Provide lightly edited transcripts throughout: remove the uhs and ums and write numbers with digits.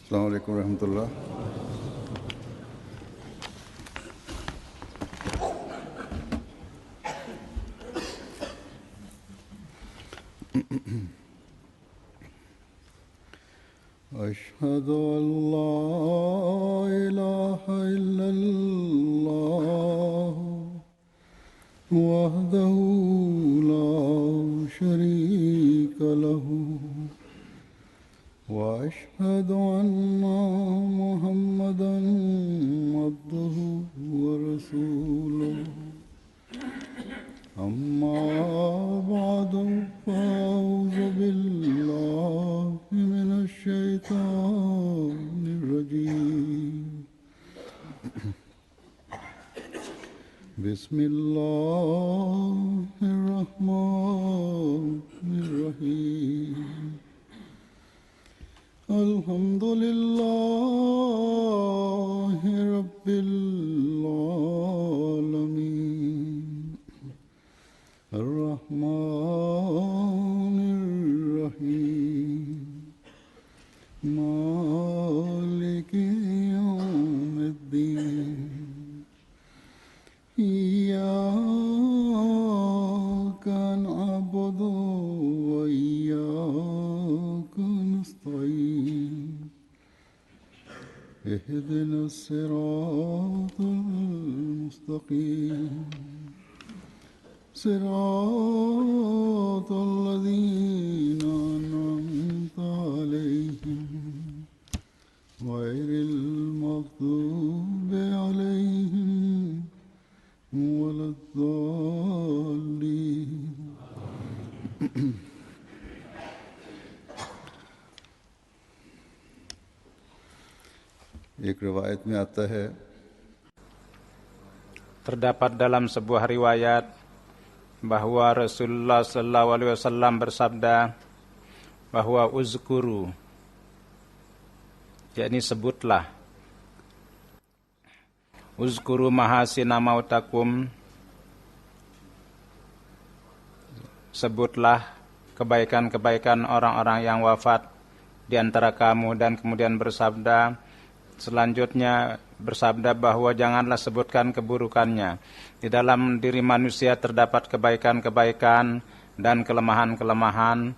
Assalamualaikum warahmatullah. أشهد أن لا إله إلا الله وحده لا شريك له وأشهد أن محمدا عبده ورسوله أما بعد فأعوذ بالله من الشيطان الرجيم بسم الله الرحمن الرحيم الحمد لله رب العالمين الرحمن الرحيم مالك يوم الدين إياك نعبد وإياك نستعين اهدنا الصراط المستقيم صراط الذين أنعمت عليهم غير المغضوب عليهم ولا الضالين एक रिवायत में आता है terdapat dalam sebuah riwayat bahwa Rasulullah SAW bersabda bahwa uzkuru, yakni sebutlah, uzkuru mahasina mautakum, sebutlah kebaikan-kebaikan orang-orang yang wafat di antara kamu, dan kemudian bersabda, selanjutnya bersabda bahwa janganlah sebutkan keburukannya. Di dalam diri manusia terdapat kebaikan-kebaikan dan kelemahan-kelemahan,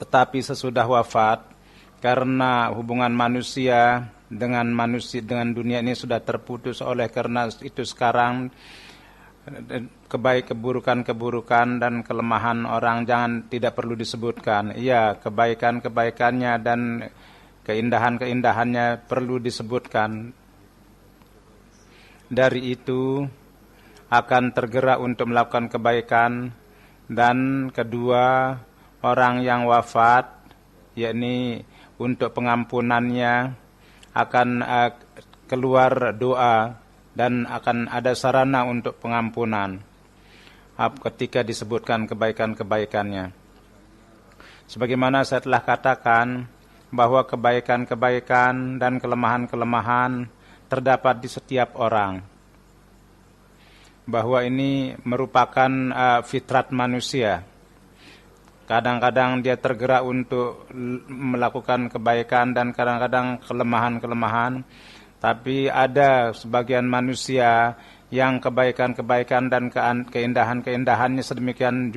tetapi sesudah wafat, karena hubungan manusia dengan dunia ini sudah terputus, oleh karena itu sekarang keburukan-keburukan dan kelemahan orang tidak perlu disebutkan. Iya, kebaikan-kebaikannya dan keindahan-keindahannya perlu disebutkan. Dari itu akan tergerak untuk melakukan kebaikan. Dan kedua, orang yang wafat, yakni untuk pengampunannya akan keluar doa dan akan ada sarana untuk pengampunan ketika disebutkan kebaikan-kebaikannya. Sebagaimana saya telah katakan, bahwa kebaikan-kebaikan dan kelemahan-kelemahan terdapat di setiap orang. Bahwa ini merupakan fitrat manusia. Kadang-kadang dia tergerak untuk melakukan kebaikan dan kadang-kadang kelemahan-kelemahan. Tapi ada sebagian manusia yang kebaikan-kebaikan dan keindahan-keindahannya sedemikian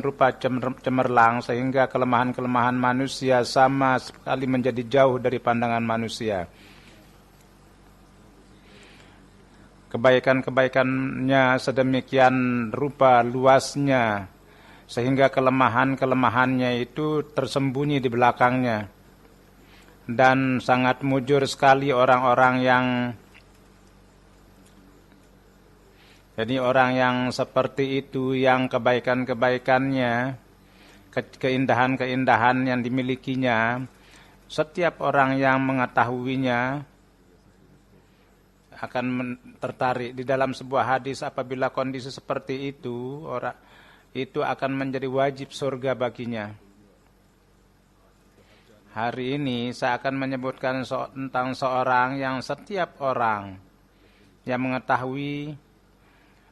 rupa cemerlang sehingga kelemahan-kelemahan manusia sama sekali menjadi jauh dari pandangan manusia. Kebaikan-kebaikannya sedemikian rupa luasnya sehingga kelemahan-kelemahannya itu tersembunyi di belakangnya. Dan sangat mujur sekali orang-orang yang seperti itu, yang kebaikan-kebaikannya, keindahan-keindahan yang dimilikinya, setiap orang yang mengetahuinya akan tertarik. Di dalam sebuah hadis, apabila kondisi seperti itu, orang itu akan menjadi wajib surga baginya. Hari ini saya akan menyebutkan tentang seorang yang setiap orang yang mengetahui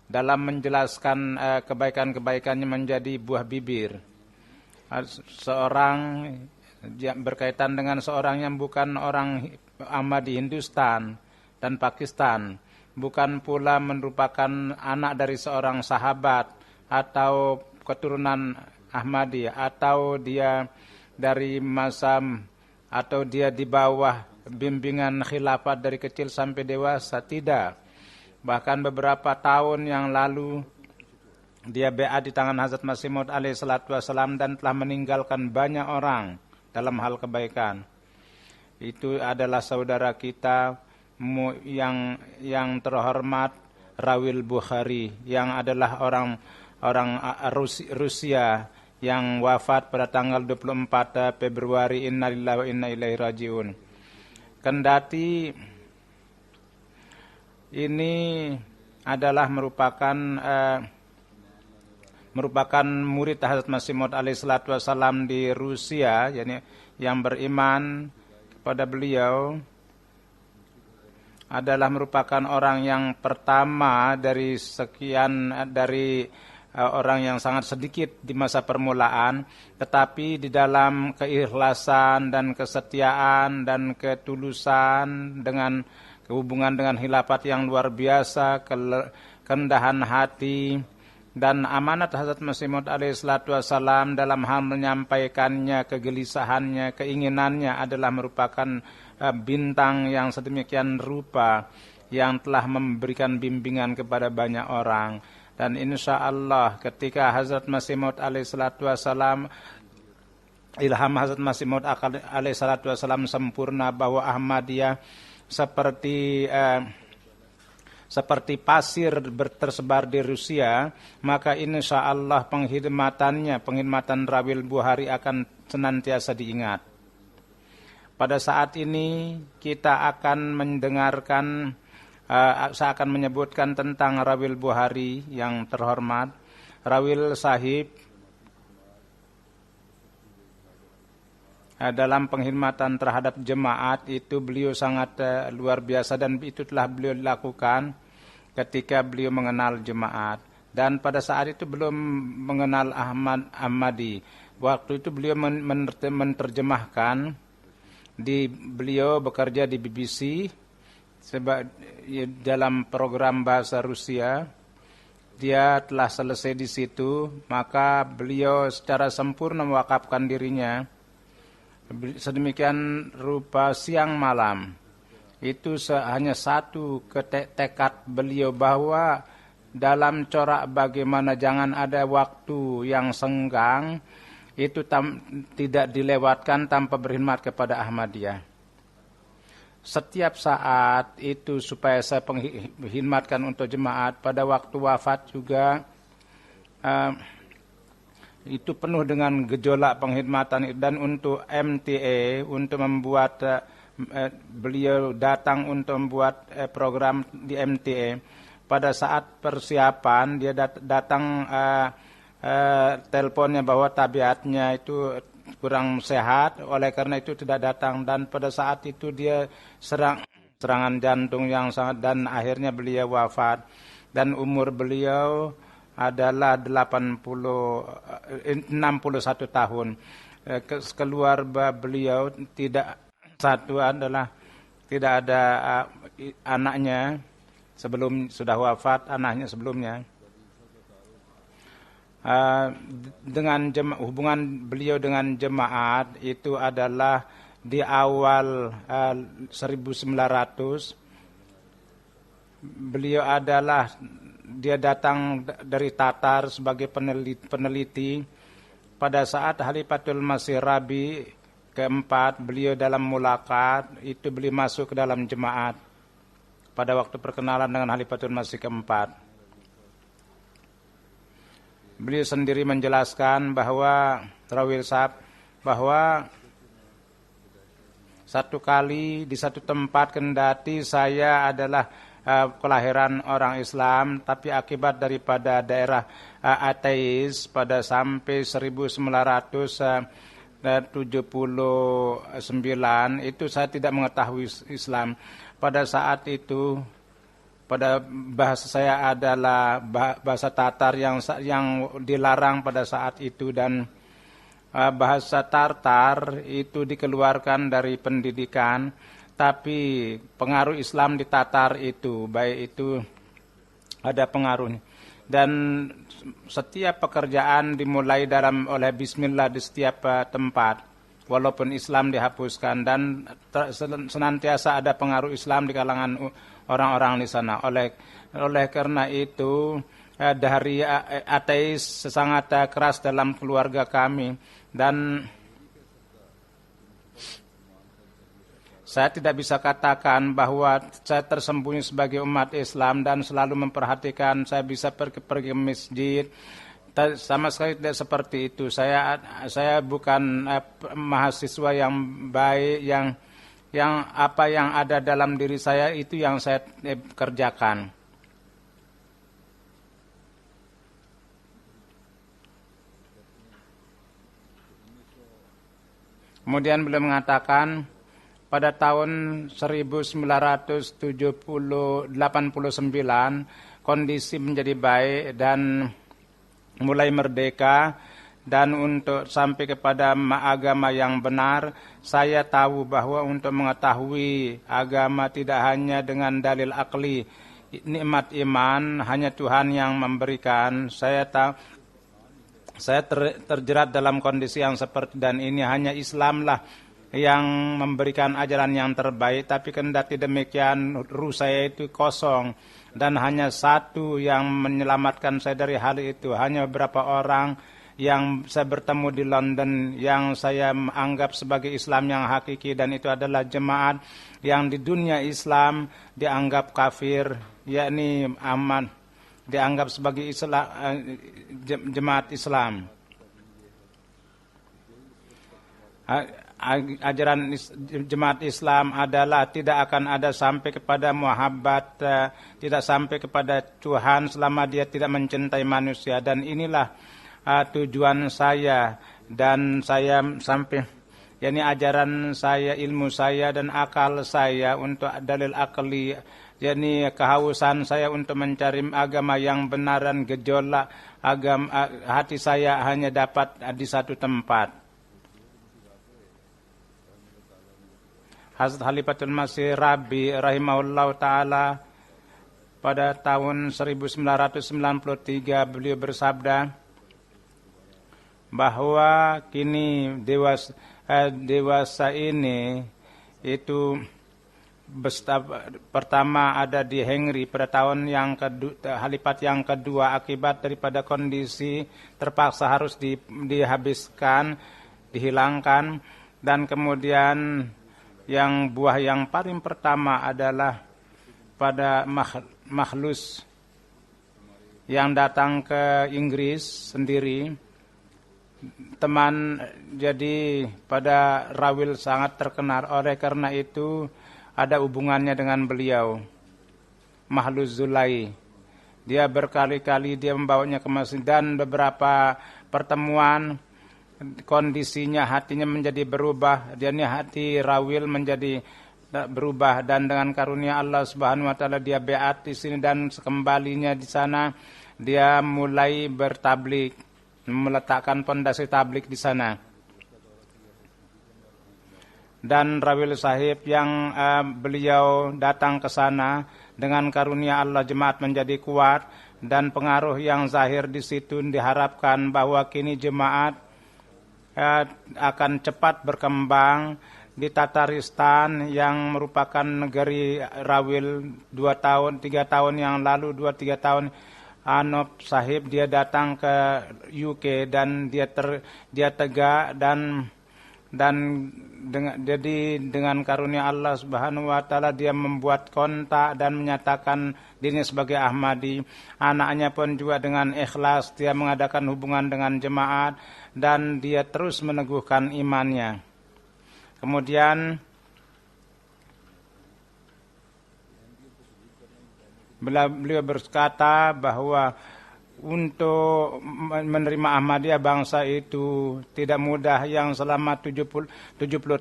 dalam menjelaskan kebaikan-kebaikannya menjadi buah bibir. Seorang berkaitan dengan seorang yang bukan orang Ahmadi Hindustan dan Pakistan, bukan pula merupakan anak dari seorang sahabat atau keturunan Ahmadi, atau dia dari mazhab, atau dia di bawah bimbingan khilafat dari kecil sampai dewasa, tidak. Bahkan beberapa tahun yang lalu dia baiat di tangan Hazrat Masih Maud alaihi salatu wasalam dan telah meninggalkan banyak orang dalam hal kebaikan. Itu adalah saudara kita yang terhormat Rawil Bukhari, yang adalah orang Rusia yang wafat pada tanggal 24 Februari. Innalillahi wa inna ilaihi rajiun. Kendati ini adalah merupakan murid Hazrat Masih Maud alaihi salatu wasalam di Rusia, yakni yang beriman kepada beliau, adalah merupakan orang yang pertama dari orang yang sangat sedikit di masa permulaan, tetapi di dalam keikhlasan dan kesetiaan dan ketulusan dengan hubungan dengan khilafat yang luar biasa, kerendahan hati dan amanat Hazrat Masih Maud alaihi salatu wasalam dalam hal menyampaikannya, kegelisahannya, keinginannya adalah merupakan bintang yang sedemikian rupa yang telah memberikan bimbingan kepada banyak orang. Dan insya Allah ketika Hazrat Masih Maud alaihi salatu wasalam, ilham Hazrat Masih Maud alaihi salatu wasalam sempurna bahwa Ahmadiyah seperti pasir tersebar di Rusia, maka insya Allah penghormatan Rawil Bukhari akan senantiasa diingat. Pada saat ini kita akan mendengarkan, saya akan menyebutkan tentang Rawil Bukhari yang terhormat. Rawil Sahib dalam penghormatan terhadap jemaat itu beliau sangat luar biasa, dan itu telah beliau lakukan ketika beliau mengenal jemaat. Dan pada saat itu belum mengenal Ahmadi. Waktu itu beliau menerjemahkan, beliau bekerja di BBC dalam program bahasa Rusia. Dia telah selesai di situ, maka beliau secara sempurna mewakafkan dirinya sedemikian rupa siang malam. Itu hanya satu tekad beliau, bahwa dalam corak bagaimana jangan ada waktu yang senggang itu tidak dilewatkan tanpa berkhidmat kepada Ahmadiyah. Setiap saat itu supaya saya khidmatkan untuk jemaat. Pada waktu wafat juga itu penuh dengan gejolak pengkhidmatan. Dan untuk MTA, untuk membuat beliau datang untuk membuat program di MTA. Pada saat persiapan dia datang, teleponnya bahwa tabiatnya itu kurang sehat, oleh karena itu tidak datang. Dan pada saat itu dia serangan jantung yang sangat, dan akhirnya beliau wafat. Dan umur beliau adalah 61 tahun. Keluarga beliau tidak ada anaknya sebelum sudah wafat, anaknya sebelumnya. Dengan hubungan beliau dengan jemaat itu adalah di awal 1900. Beliau dia datang dari Tatar sebagai peneliti. Pada saat Khalifatul Masih Rabi keempat, beliau dalam mulakat itu beliau masuk ke dalam jemaat pada waktu perkenalan dengan Khalifatul Masih keempat. Beliau sendiri menjelaskan bahwa Rawil Sahib, bahwa satu kali di satu tempat, kendati saya adalah kelahiran orang Islam, tapi akibat daripada daerah ateis pada sampai 1979 itu saya tidak mengetahui Islam. Pada saat itu, pada bahasa saya adalah bahasa Tatar yang dilarang pada saat itu, dan bahasa Tartar itu dikeluarkan dari pendidikan, tapi pengaruh Islam di Tatar itu baik itu ada pengaruhnya. Dan setiap pekerjaan dimulai oleh bismillah di setiap tempat, walaupun Islam dihapuskan, dan senantiasa ada pengaruh Islam di kalangan orang-orang di sana. Oleh karena itu dari ateis sangat keras dalam keluarga kami, dan saya tidak bisa katakan bahwa saya tersembunyi sebagai umat Islam dan selalu memperhatikan saya bisa pergi ke masjid. Sama sekali tidak seperti itu. Saya bukan mahasiswa yang baik, yang apa yang ada dalam diri saya itu yang saya kerjakan. Kemudian beliau mengatakan pada tahun 1989 kondisi menjadi baik dan mulai merdeka, dan untuk sampai kepada agama yang benar, saya tahu bahwa untuk mengetahui agama tidak hanya dengan dalil akli, nikmat iman hanya Tuhan yang memberikan. Saya terjerat dalam kondisi yang seperti, dan ini hanya Islamlah yang memberikan ajaran yang terbaik, tapi kendati demikian ruh saya itu kosong, dan hanya satu yang menyelamatkan saya dari hal itu. Hanya beberapa orang yang saya bertemu di London yang saya anggap sebagai Islam yang hakiki, dan itu adalah jemaat yang di dunia Islam dianggap kafir, yakni aman, dianggap sebagai Islam, jemaat Islam. Ajaran jemaat Islam adalah tidak akan ada sampai kepada muhabbat, tidak sampai kepada Tuhan selama dia tidak mencintai manusia. Dan inilah tujuan saya, dan saya sampai, yakni ajaran saya, ilmu saya dan akal saya untuk dalil akli, yakni kehausan saya untuk mencari agama yang benar, dan gejolak agama hati saya hanya dapat di satu tempat. Hazrat Khalifatul Masih Rabi rahimahullah ta'ala pada tahun 1993 beliau bersabda bahwa kini dewasa ini itu pertama ada di Hengri pada tahun yang kedua, Khalifat yang kedua, akibat daripada kondisi terpaksa harus dihabiskan, dihilangkan. Dan kemudian yang buah yang paling pertama adalah pada Makhlus yang datang ke Inggris sendiri. Teman jadi pada Rawil sangat terkenal, oleh karena itu ada hubungannya dengan beliau, Mahlus Zulai. Dia berkali-kali dia membawanya ke masjid, dan beberapa pertemuan kondisinya hatinya menjadi berubah, dia hati Rawil menjadi berubah, dan dengan karunia Allah Subhanahu wa taala dia beat di sini, dan kembalinya di sana dia mulai bertablik, meletakkan pondasi tablik di sana. Dan Rawil Sahib yang beliau datang ke sana, dengan karunia Allah jemaat menjadi kuat, dan pengaruh yang zahir di situ diharapkan bahwa kini jemaat akan cepat berkembang di Tataristan yang merupakan negeri Rawil 2-3 tahun yang lalu, 2-3 tahun Anop Sahib dia datang ke UK, dan dia tegak dan dengan karunia Allah Subhanahu wa taala dia membuat kontak dan menyatakan dirinya sebagai Ahmadi. Anaknya pun juga dengan ikhlas dia mengadakan hubungan dengan jemaat, dan dia terus meneguhkan imannya. Kemudian beliau berkata bahwa untuk menerima Ahmadiyah bangsa itu tidak mudah, yang selama 70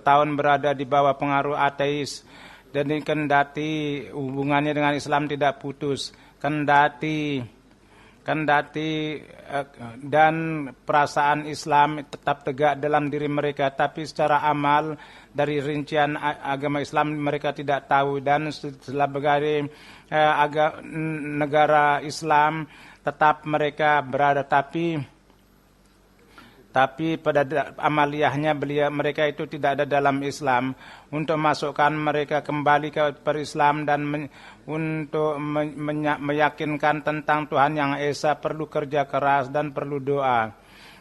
tahun berada di bawah pengaruh ateis, dan kendati hubungannya dengan Islam tidak putus, kendati kendati dan perasaan Islam tetap tegak dalam diri mereka, tapi secara amal dari rincian agama Islam mereka tidak tahu, dan sebagai negara Islam tetap mereka berada, tapi pada amaliyahnya mereka itu tidak ada dalam Islam. Untuk masukkan mereka kembali ke Islam dan untuk meyakinkan tentang Tuhan yang Esa perlu kerja keras dan perlu doa.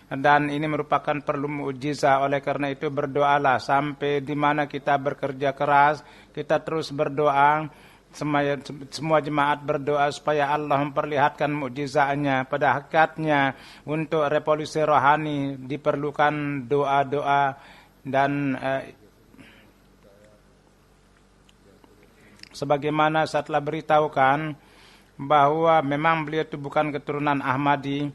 Dan ini merupakan perlu mukjizat. Oleh karena itu berdoalah sampai di mana kita bekerja keras, kita terus berdoa. Semua jemaat berdoa supaya Allah memperlihatkan mukjizatnya. Pada hakikatnya untuk revolusi rohani diperlukan doa-doa dan sebagaimana saya telah beritahukan bahwa memang beliau itu bukan keturunan Ahmadi,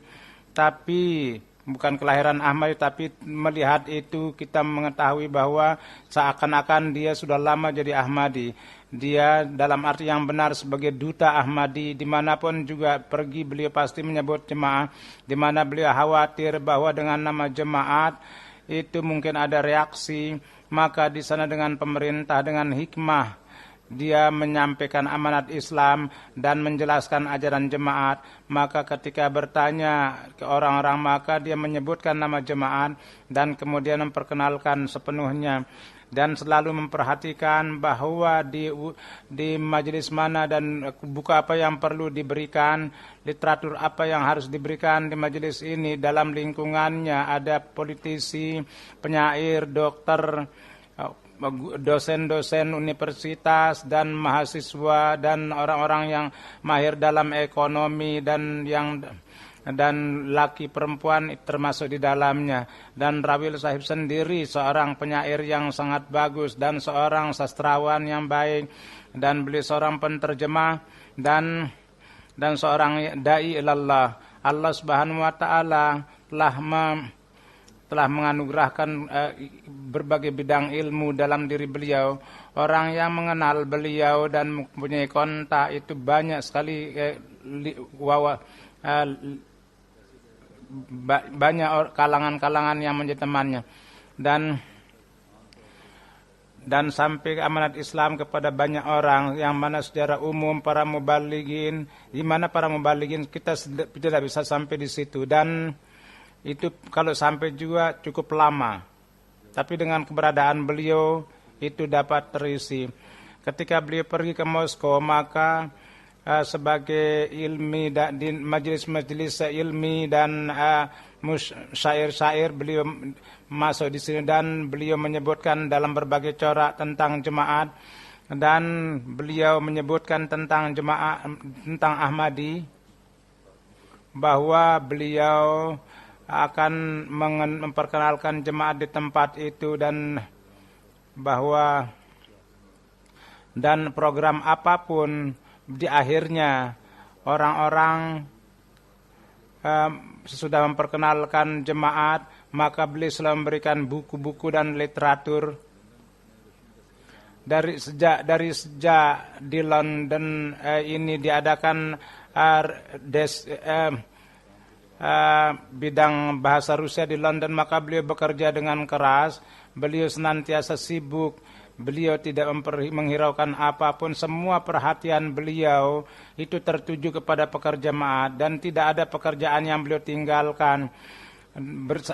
tapi bukan kelahiran Ahmadi, tapi melihat itu kita mengetahui bahwa seakan-akan dia sudah lama jadi Ahmadi. Dia dalam arti yang benar sebagai duta Ahmadi, dimanapun juga pergi beliau pasti menyebut jemaah, di mana beliau khawatir bahwa dengan nama jemaat itu mungkin ada reaksi, maka di sana dengan pemerintah dengan hikmah dia menyampaikan amanat Islam dan menjelaskan ajaran jemaat. Maka ketika bertanya ke orang-orang, maka dia menyebutkan nama jemaat dan kemudian memperkenalkan sepenuhnya, dan selalu memperhatikan bahwa di majelis mana dan buku apa yang perlu diberikan, literatur apa yang harus diberikan di majelis ini. Dalam lingkungannya ada politisi, penyair, dokter, dosen-dosen universitas dan mahasiswa dan orang-orang yang mahir dalam ekonomi dan laki perempuan termasuk di dalamnya. Dan Rawil Sahib sendiri seorang penyair yang sangat bagus dan seorang sastrawan yang baik, dan beliau seorang penterjemah dan seorang dai ilallah. Allah Subhanahu wa taala telah menganugerahkan berbagai bidang ilmu dalam diri beliau. Orang yang mengenal beliau dan mempunyai kontak itu banyak sekali, banyak kalangan-kalangan yang menjadi temannya, dan sampai amanat Islam kepada banyak orang, yang mana secara umum para mubalighin, di mana para mubalighin kita tidak bisa sampai di situ, dan itu kalau sampai juga cukup lama, tapi dengan keberadaan beliau itu dapat terisi. Ketika beliau pergi ke Moskow, maka sebagai ilmi di majelis-majelis ilmi dan syair-syair beliau masuk di sini, dan beliau menyebutkan dalam berbagai corak tentang jemaat, dan beliau menyebutkan tentang jemaat, tentang Ahmadi, bahwa beliau akan memperkenalkan jemaat di tempat itu, dan bahwa program apapun di akhirnya orang-orang sesudah memperkenalkan jemaat, maka beliau selalu memberikan buku-buku dan literatur. Dari sejak di London ini diadakan bidang bahasa Rusia di London, maka beliau bekerja dengan keras. Beliau senantiasa sibuk. Beliau tidak menghiraukan apapun. Semua perhatian beliau itu tertuju kepada pekerja jemaat, dan tidak ada pekerjaan yang beliau tinggalkan.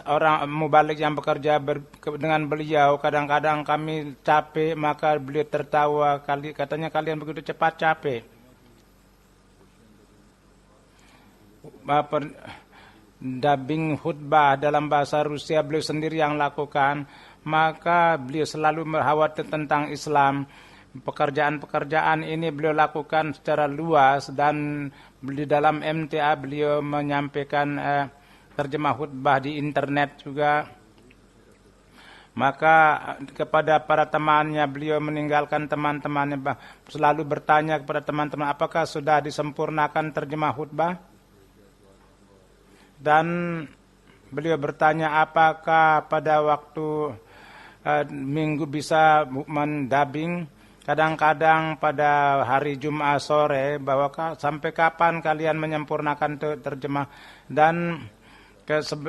Orang mubalik yang bekerja dengan beliau, kadang-kadang kami capek, maka beliau tertawa. Katanya, kalian begitu cepat capek. Dubbing khutbah dalam bahasa Rusia beliau sendiri yang lakukan. Maka beliau selalu khawatir tentang Islam. Pekerjaan-pekerjaan ini beliau lakukan secara luas, dan di dalam MTA beliau menyampaikan terjemah khutbah di internet juga. Maka kepada para temannya, beliau meninggalkan teman-temannya, selalu bertanya kepada teman-teman, apakah sudah disempurnakan terjemah khutbah? Dan beliau bertanya, apakah pada waktu minggu bisa mendubbing? kadang-kadang pada hari Jumat sore bahwa sampai kapan kalian menyempurnakan terjemah, dan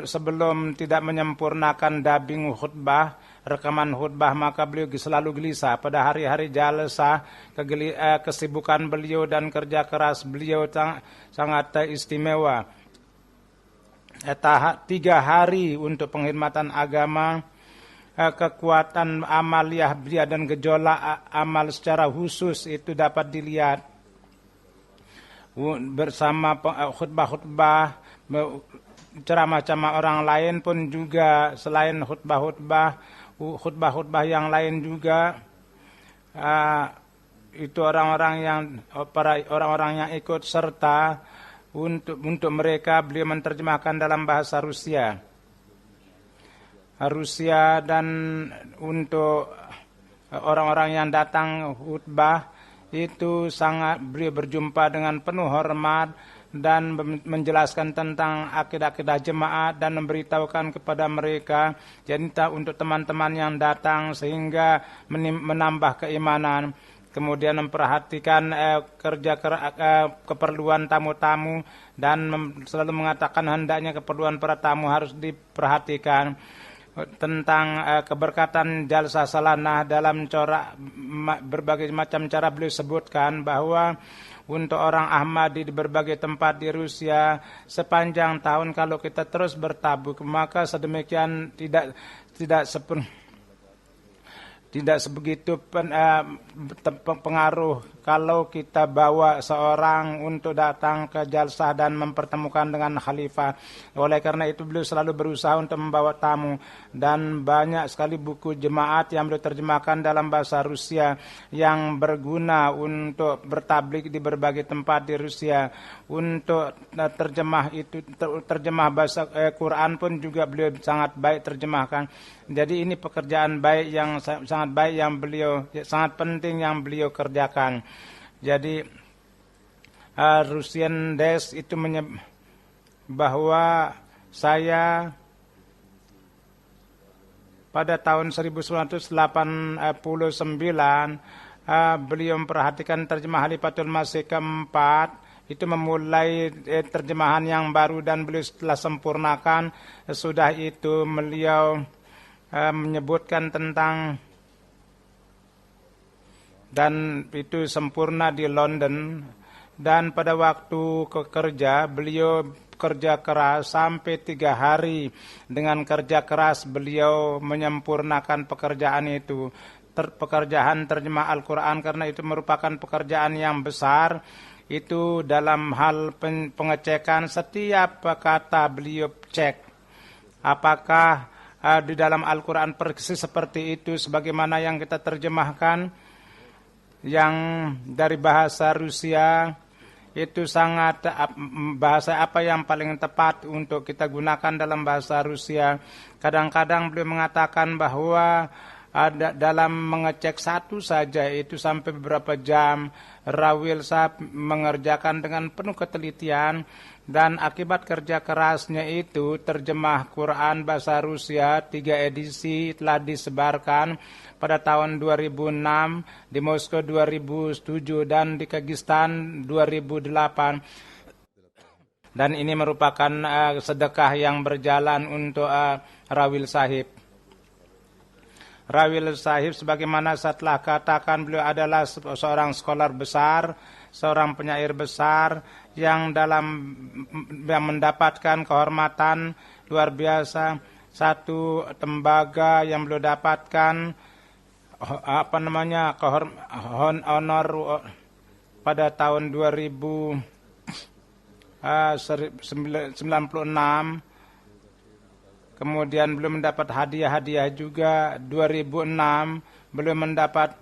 sebelum tidak menyempurnakan dubbing khutbah, rekaman khutbah, maka beliau selalu gelisah. Pada hari-hari jalsah, kesibukan beliau dan kerja keras beliau sangat istimewa. 3 hari untuk pengkhidmatan agama, kekuatan amaliyah beliau dan gejolak amal secara khusus itu dapat dilihat bersama khutbah-khutbah, ceramah-ceramah orang lain pun juga. Selain khutbah yang lain juga, itu orang-orang yang ikut serta untuk mereka beliau menerjemahkan dalam bahasa Rusia, dan untuk orang-orang yang datang khutbah itu sangat beliau berjumpa dengan penuh hormat dan menjelaskan tentang akidah-akidah jemaat dan memberitahukan kepada mereka, jadi untuk teman-teman yang datang sehingga menambah keimanan. Kemudian memperhatikan keperluan tamu-tamu dan selalu mengatakan hendaknya keperluan para tamu harus diperhatikan. Tentang keberkatan jalsah salanah dalam berbagai macam cara beliau sebutkan bahwa untuk orang Ahmadi di berbagai tempat di Rusia sepanjang tahun, kalau kita terus bertabuk maka sedemikian tidak sebegitu pengaruh kalau kita bawa seorang untuk datang ke jalsah dan mempertemukan dengan khalifah. Oleh karena itu beliau selalu berusaha untuk membawa tamu, dan banyak sekali buku jemaat yang beliau terjemahkan dalam bahasa Rusia yang berguna untuk bertablik di berbagai tempat di Rusia. Untuk terjemah bahasa Quran pun juga beliau sangat baik terjemahkan. Jadi ini pekerjaan baik yang sangat baik yang sangat penting yang beliau kerjakan. Jadi Russian Desk itu bahwa saya pada tahun 1989 beliau memperhatikan terjemah Khalifatul Masih keempat, itu memulai terjemahan yang baru dan beliau telah sempurnakan. Sudah itu beliau menyebutkan tentang, dan itu sempurna di London. Dan pada waktu kerja beliau kerja keras sampai 3 hari. Dengan kerja keras beliau menyempurnakan pekerjaan itu, pekerjaan terjemah Al-Quran, karena itu merupakan pekerjaan yang besar. Itu dalam hal pengecekan setiap kata beliau cek apakah di dalam Al-Quran persis seperti itu sebagaimana yang kita terjemahkan. Yang dari bahasa Rusia itu sangat bahasa apa yang paling tepat untuk kita gunakan dalam bahasa Rusia. Kadang-kadang beliau mengatakan bahwa dalam mengecek satu saja itu sampai beberapa jam. Rawil Sahib mengerjakan dengan penuh ketelitian, dan akibat kerja kerasnya itu terjemah Quran bahasa Rusia 3 edisi telah disebarkan pada tahun 2006, di Moskow 2007, dan di Kyrgyzstan 2008. Dan ini merupakan sedekah yang berjalan untuk Rawil Sahib. Rawil Sahib sebagaimana saya telah katakan, beliau adalah seorang scholar besar, seorang penyair besar yang mendapatkan kehormatan luar biasa. Satu tembaga yang beliau dapatkan honor pada tahun 1996. Kemudian beliau mendapat hadiah-hadiah juga. 2006 beliau mendapat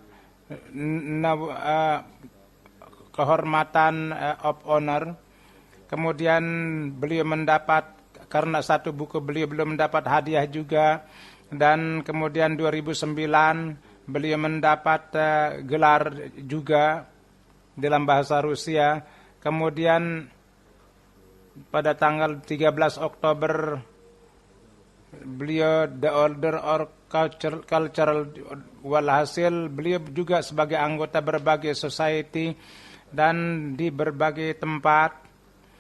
kehormatan of honor. Kemudian beliau mendapat, karena satu buku beliau belum mendapat hadiah juga. Dan kemudian 2009 beliau mendapat gelar juga dalam bahasa Rusia. Kemudian pada tanggal 13 Oktober beliau The Order of cultural, walhasil beliau juga sebagai anggota berbagai society dan di berbagai tempat.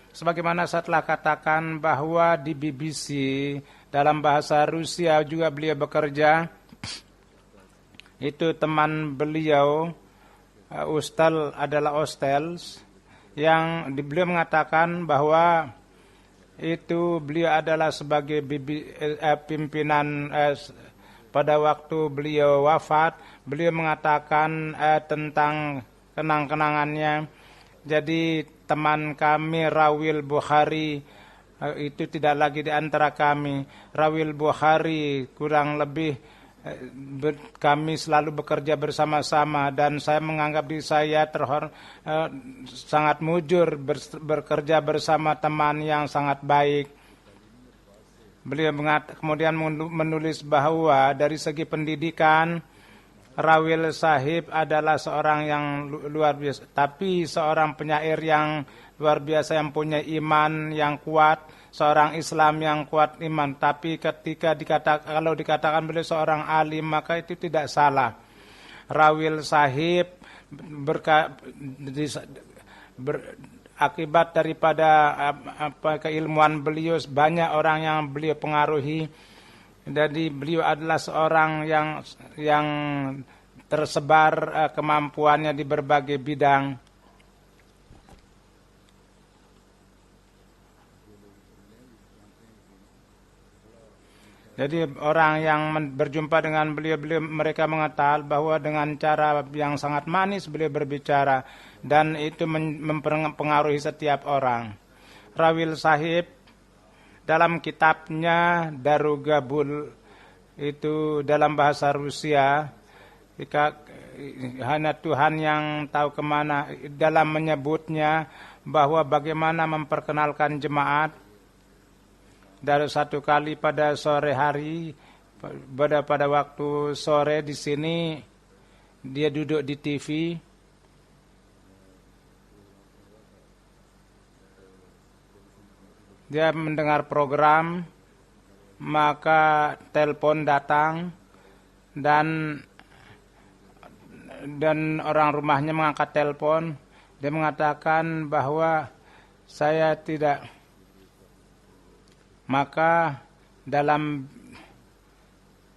Sebagaimana saya telah katakan bahwa di BBC dalam bahasa Rusia juga beliau bekerja. Itu teman beliau, Ustal adalah Ostels, yang beliau mengatakan bahwa itu beliau adalah sebagai pimpinan pada waktu beliau wafat. Beliau mengatakan tentang kenang-kenangannya. Jadi teman kami Rawil Bukhari itu tidak lagi di antara kami. Rawil Bukhari kurang lebih kami selalu bekerja bersama-sama dan saya menganggap diri saya sangat mujur bekerja bersama teman yang sangat baik. Beliau kemudian menulis bahwa dari segi pendidikan Rawil Sahib adalah seorang yang luar biasa, tapi seorang penyair yang luar biasa yang punya iman yang kuat, seorang Islam yang kuat iman. Tapi ketika kalau dikatakan beliau seorang alim, maka itu tidak salah. Rawil Sahib akibat daripada keilmuan beliau, banyak orang yang beliau pengaruhi. Jadi beliau adalah seorang yang tersebar kemampuannya di berbagai bidang. Jadi orang yang berjumpa dengan beliau mereka mengatakan bahwa dengan cara yang sangat manis beliau berbicara dan itu mempengaruhi setiap orang. Rawil Sahib dalam kitabnya Darugabul itu dalam bahasa Rusia, hanya Tuhan yang tahu kemana, dalam menyebutnya bahwa bagaimana memperkenalkan jemaat. Dari satu kali pada sore hari, pada waktu sore di sini dia duduk di TV. Dia mendengar program, maka telepon datang dan orang rumahnya mengangkat telepon. Dia mengatakan bahwa saya tidak. Maka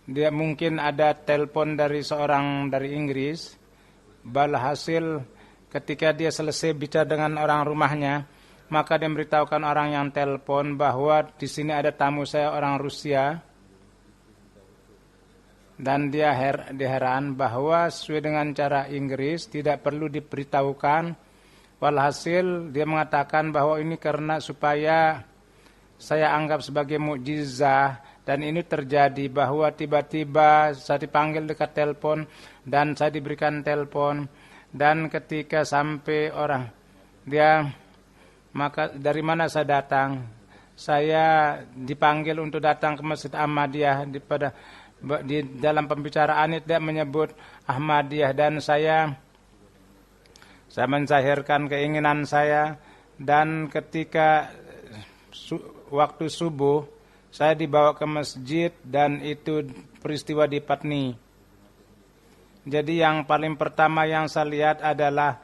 dia mungkin ada telepon dari seorang dari Inggris. Balhasil ketika dia selesai bicara dengan orang rumahnya, maka dia memberitahukan orang yang telepon bahwa di sini ada tamu saya orang Rusia. Dan dia heran bahwa sesuai dengan cara Inggris tidak perlu diberitahukan. Walhasil dia mengatakan bahwa ini karena supaya saya anggap sebagai mukjizat, dan ini terjadi bahwa tiba-tiba saya dipanggil dekat telepon dan saya diberikan telepon, dan ketika sampai orang dia, maka dari mana saya datang? Saya dipanggil untuk datang ke Masjid Ahmadiyah. Di dalam pembicaraan itu dia menyebut Ahmadiyah dan saya menzahirkan keinginan saya, dan ketika waktu subuh saya dibawa ke masjid dan itu peristiwa di Patni. Jadi yang paling pertama yang saya lihat adalah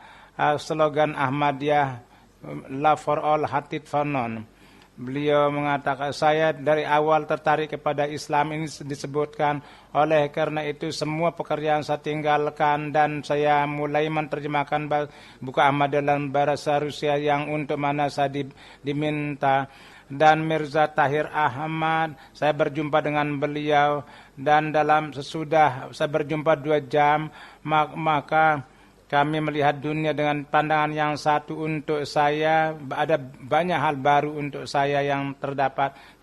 slogan Ahmadiyah, Love for all, Hatid for none. Beliau mengatakan saya dari awal tertarik kepada Islam, ini disebutkan. Oleh karena itu semua pekerjaan saya tinggalkan dan saya mulai menerjemahkan buku Ahmadiyah dalam bahasa Rusia yang untuk mana saya diminta. Dan Mirza Tahir Ahmad, saya berjumpa dengan beliau dan dalam sesudah saya berjumpa 2 jam, maka kami melihat dunia dengan pandangan yang satu. Untuk saya ada banyak hal baru untuk saya yang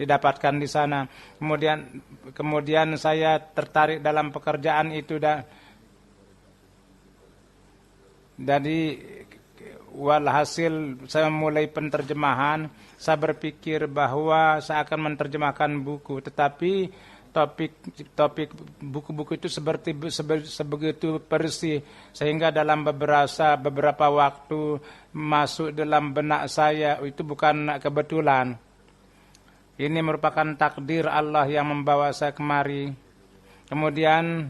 didapatkan di sana. Kemudian saya tertarik dalam pekerjaan itu jadi walhasil saya mulai penterjemahan. Saya berpikir bahwa saya akan menerjemahkan buku, tetapi topik buku-buku itu sebegitu bersih sehingga dalam beberapa waktu masuk dalam benak saya. Itu bukan kebetulan. Ini merupakan takdir Allah yang membawa saya kemari. Kemudian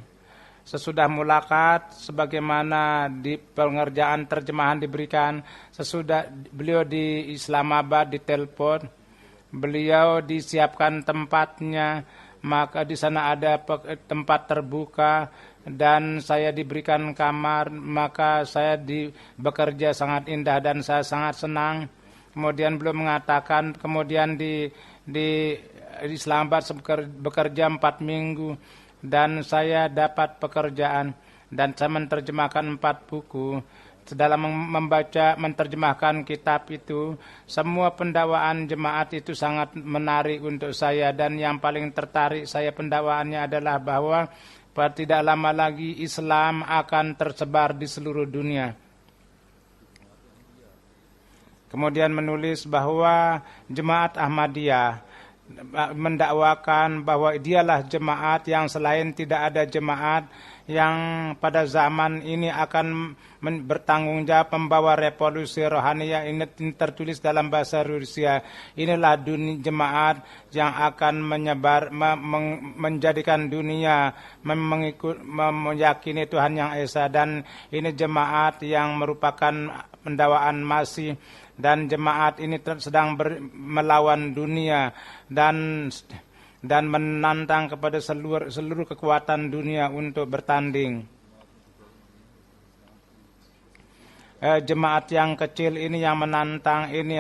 sesudah mulakat, sebagaimana di pengerjaan terjemahan diberikan, sesudah beliau di Islamabad ditelepon, beliau disiapkan tempatnya, maka di sana ada tempat terbuka dan saya diberikan kamar, maka saya bekerja sangat indah dan saya sangat senang. Kemudian beliau mengatakan, kemudian di Islamabad bekerja 4 minggu dan saya dapat pekerjaan dan saya menerjemahkan 4 buku. Dalam menerjemahkan kitab itu, semua pendakwaan jemaat itu sangat menarik untuk saya, dan yang paling tertarik saya pendakwaannya adalah bahwa tidak lama lagi Islam akan tersebar di seluruh dunia. Kemudian menulis bahwa jemaat Ahmadiyah mendakwakan bahwa dialah jemaat yang selain tidak ada jemaat yang pada zaman ini akan bertanggung jawab membawa revolusi rohaniah. Ini tertulis dalam bahasa Rusia. Inilah jemaat yang akan menjadikan dunia meyakini Tuhan yang Esa, dan ini jemaat yang merupakan pendakwaan Masih, dan jemaat ini sedang melawan dunia dan menantang kepada seluruh kekuatan dunia untuk bertanding. Jemaat yang kecil ini yang menantang ini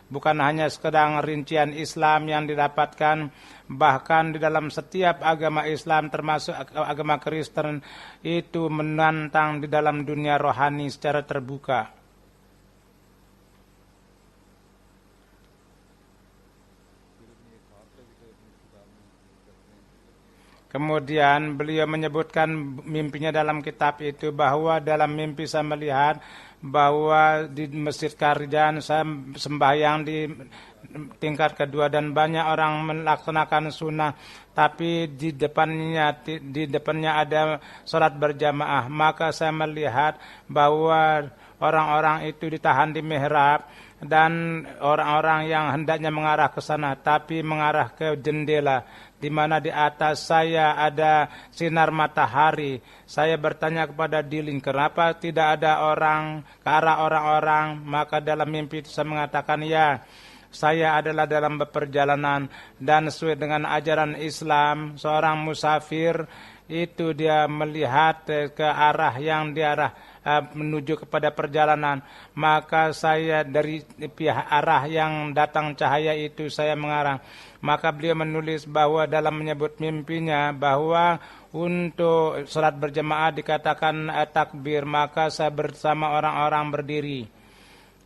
bukan hanya sekedar rincian Islam yang didapatkan, bahkan di dalam setiap agama Islam termasuk agama Kristen itu menantang di dalam dunia rohani secara terbuka. Kemudian beliau menyebutkan mimpinya dalam kitab itu, bahwa dalam mimpi saya melihat bahwa di Masjid Karjan saya sembahyang di tingkat kedua dan banyak orang melaksanakan sunnah, tapi di depannya ada sholat berjamaah. Maka saya melihat bahwa orang-orang itu ditahan di mihrab, dan orang-orang yang hendaknya mengarah ke sana tapi mengarah ke jendela, di mana di atas saya ada sinar matahari. Saya bertanya kepada Dilin, kenapa tidak ada orang ke arah orang-orang? Maka dalam mimpi itu saya mengatakan, ya, saya adalah dalam perjalanan, dan sesuai dengan ajaran Islam, seorang musafir itu dia melihat ke arah yang menuju kepada perjalanan. Maka saya dari pihak arah yang datang cahaya itu saya mengarah. Maka beliau menulis bahwa dalam menyebut mimpinya bahwa untuk salat berjamaah dikatakan takbir, maka saya bersama orang-orang berdiri.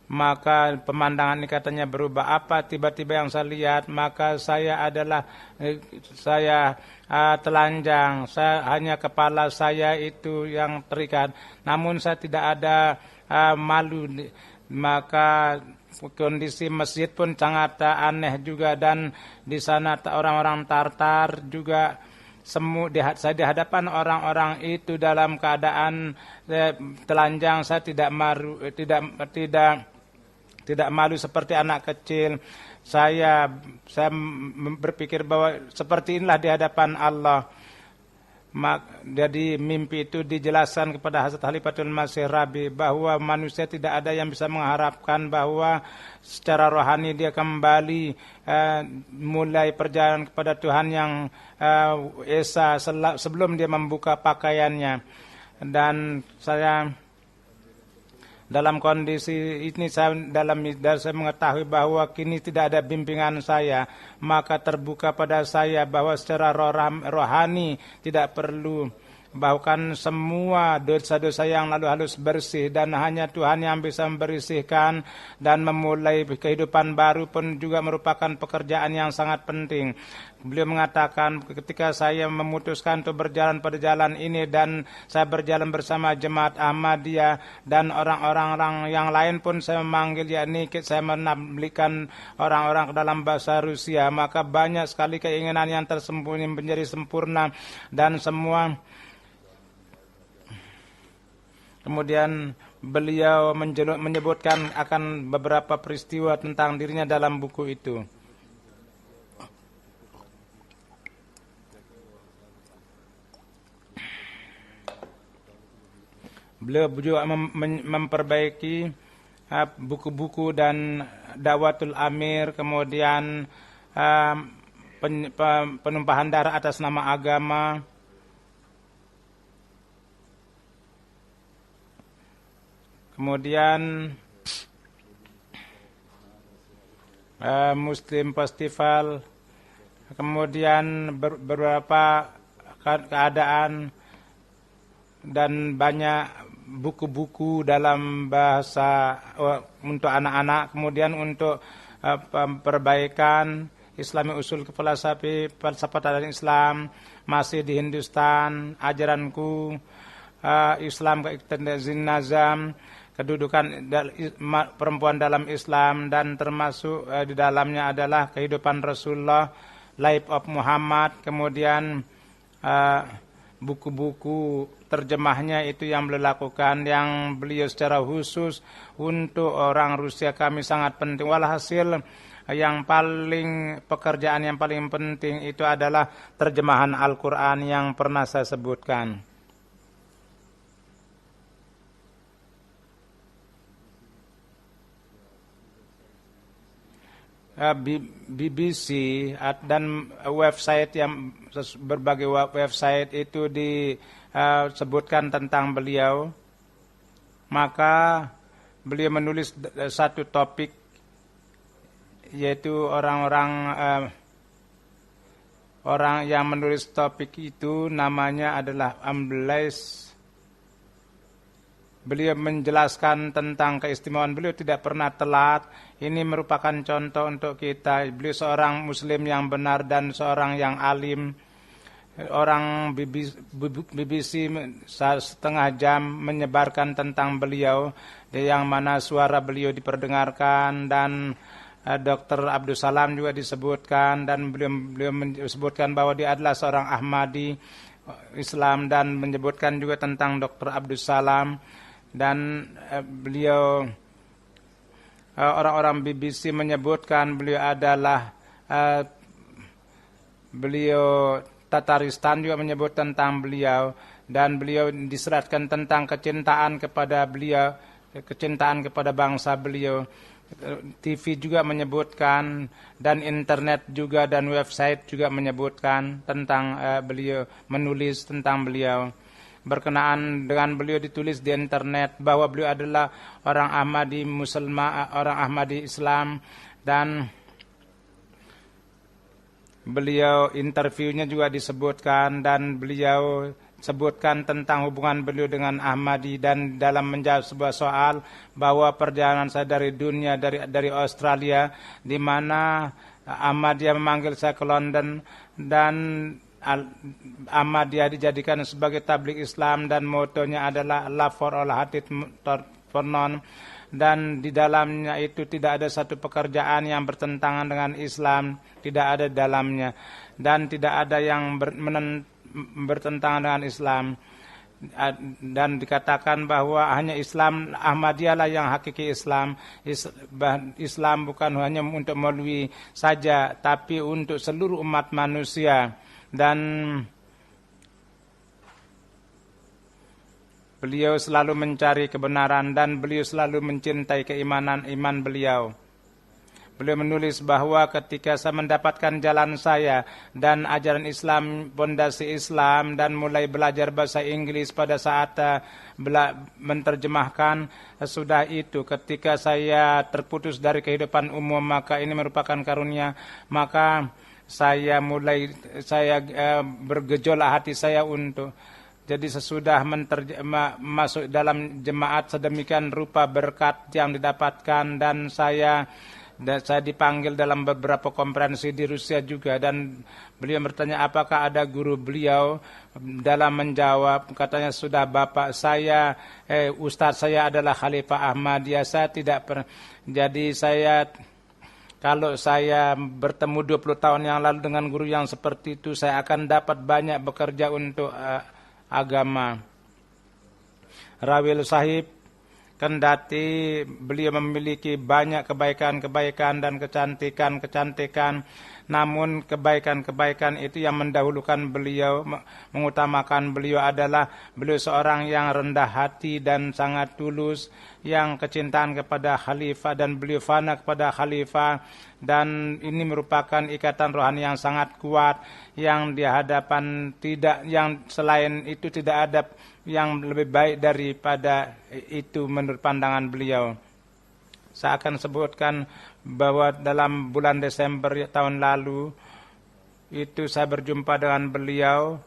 Maka pemandangan ini katanya berubah. Apa tiba-tiba yang saya lihat? Maka saya telanjang. Saya hanya kepala saya itu yang terikat. Namun saya tidak ada malu. Maka kondisi masjid pun sangat aneh juga, dan di sana orang-orang Tartar juga. Saya di hadapan orang-orang itu dalam keadaan telanjang. Saya tidak malu seperti anak kecil. Saya berpikir bahwa seperti inilah di hadapan Allah. Jadi mimpi itu dijelaskan kepada Hazrat Khalifatul Masih Rabi bahwa manusia tidak ada yang bisa mengharapkan bahwa secara rohani dia kembali mulai perjalanan kepada Tuhan yang Esa sebelum dia membuka pakaiannya. Dan saya dalam kondisi ini saya mengetahui bahwa kini tidak ada bimbingan saya, maka terbuka pada saya bahwa secara rohani tidak perlu, bahkan semua dosa-dosa yang lalu harus bersih, dan hanya Tuhan yang bisa membersihkan, dan memulai kehidupan baru pun juga merupakan pekerjaan yang sangat penting. Beliau mengatakan, ketika saya memutuskan untuk berjalan pada jalan ini, dan saya berjalan bersama jemaat Ahmadiyah dan orang-orang yang lain pun saya memanggil, yakni saya menampilkan orang-orang ke dalam bahasa Rusia, maka banyak sekali keinginan yang tersembunyi menjadi sempurna, dan semua. Kemudian beliau menyebutkan akan beberapa peristiwa tentang dirinya dalam buku itu. Beliau juga memperbaiki buku-buku dan Dakwatul Amir, kemudian penumpahan darah atas nama agama, kemudian Muslim Festival, kemudian beberapa keadaan dan banyak buku-buku dalam bahasa untuk anak-anak, kemudian untuk perbaikan Islami usul falsafah dan Islam, masih di Hindustan, ajaranku, Islam keiktidarzin nazam, kedudukan perempuan dalam Islam, dan termasuk di dalamnya adalah kehidupan Rasulullah, Life of Muhammad, kemudian buku-buku terjemahnya itu yang beliau lakukan, yang beliau secara khusus untuk orang Rusia kami sangat penting. Walhasil pekerjaan yang paling penting itu adalah terjemahan Al-Quran yang pernah saya sebutkan. BBC dan website yang berbagai website itu disebutkan tentang beliau. Maka beliau menulis satu topik, yaitu orang yang menulis topik itu namanya adalah Ambulance. Beliau menjelaskan tentang keistimewaan beliau, tidak pernah telat. Ini merupakan contoh untuk kita. Beliau seorang Muslim yang benar dan seorang yang alim. Orang BBC setengah jam menyebarkan tentang beliau, yang mana suara beliau diperdengarkan, dan Dr. Abdul Salam juga disebutkan, dan beliau menyebutkan bahwa dia adalah seorang Ahmadi Islam, dan menyebutkan juga tentang Dr. Abdul Salam. Dan beliau, orang-orang BBC menyebutkan beliau adalah beliau Tataristan juga menyebut tentang beliau, dan beliau diseratkan tentang kecintaan kepada beliau, kecintaan kepada bangsa beliau. TV juga menyebutkan, dan internet juga, dan website juga menyebutkan tentang beliau, menulis tentang beliau. Berkenaan dengan beliau ditulis di internet bahwa beliau adalah orang Ahmadi Muslimah, orang Ahmadi Islam, dan beliau interviewnya juga disebutkan, dan beliau sebutkan tentang hubungan beliau dengan Ahmadi, dan dalam menjawab sebuah soal bahwa perjalanan saya dari dunia, dari Australia, di mana Ahmadiyah memanggil saya ke London, dan Ahmadiyah dijadikan sebagai tabligh Islam, dan motonya adalah Love for all, Hatred for none, dan di dalamnya itu tidak ada satu pekerjaan yang bertentangan dengan Islam, tidak ada dalamnya, dan tidak ada yang bertentangan dengan Islam. Dan dikatakan bahwa hanya Islam Ahmadiyah lah yang hakiki Islam. Islam bukan hanya untuk Maulwi saja, tapi untuk seluruh umat manusia. Dan beliau selalu mencari kebenaran, dan beliau selalu mencintai iman beliau. Beliau menulis bahwa ketika saya mendapatkan jalan saya dan ajaran Islam, pondasi Islam, dan mulai belajar bahasa Inggris pada saat menerjemahkan, sudah itu ketika saya terputus dari kehidupan umum, maka ini merupakan karunia. Maka saya bergejolak hati saya untuk, jadi sesudah masuk dalam jemaat sedemikian rupa berkat yang didapatkan, dan saya dipanggil dalam beberapa konferensi di Rusia juga, dan beliau bertanya apakah ada guru beliau. Dalam menjawab, katanya sudah bapak saya, ustadz saya adalah Khalifah Ahmadiyah. Saya tidak jadi kalau saya bertemu 20 tahun yang lalu dengan guru yang seperti itu, saya akan dapat banyak bekerja untuk agama. Rawil Sahib, kendati beliau memiliki banyak kebaikan-kebaikan dan kecantikan-kecantikan, namun kebaikan-kebaikan itu yang mendahulukan beliau, mengutamakan beliau adalah beliau seorang yang rendah hati dan sangat tulus, yang kecintaan kepada khalifah dan beliau fana kepada khalifah, dan ini merupakan ikatan rohani yang sangat kuat yang di hadapan yang selain itu tidak ada yang lebih baik daripada itu menurut pandangan beliau. Saya akan sebutkan bahwa dalam bulan Desember tahun lalu itu saya berjumpa dengan beliau.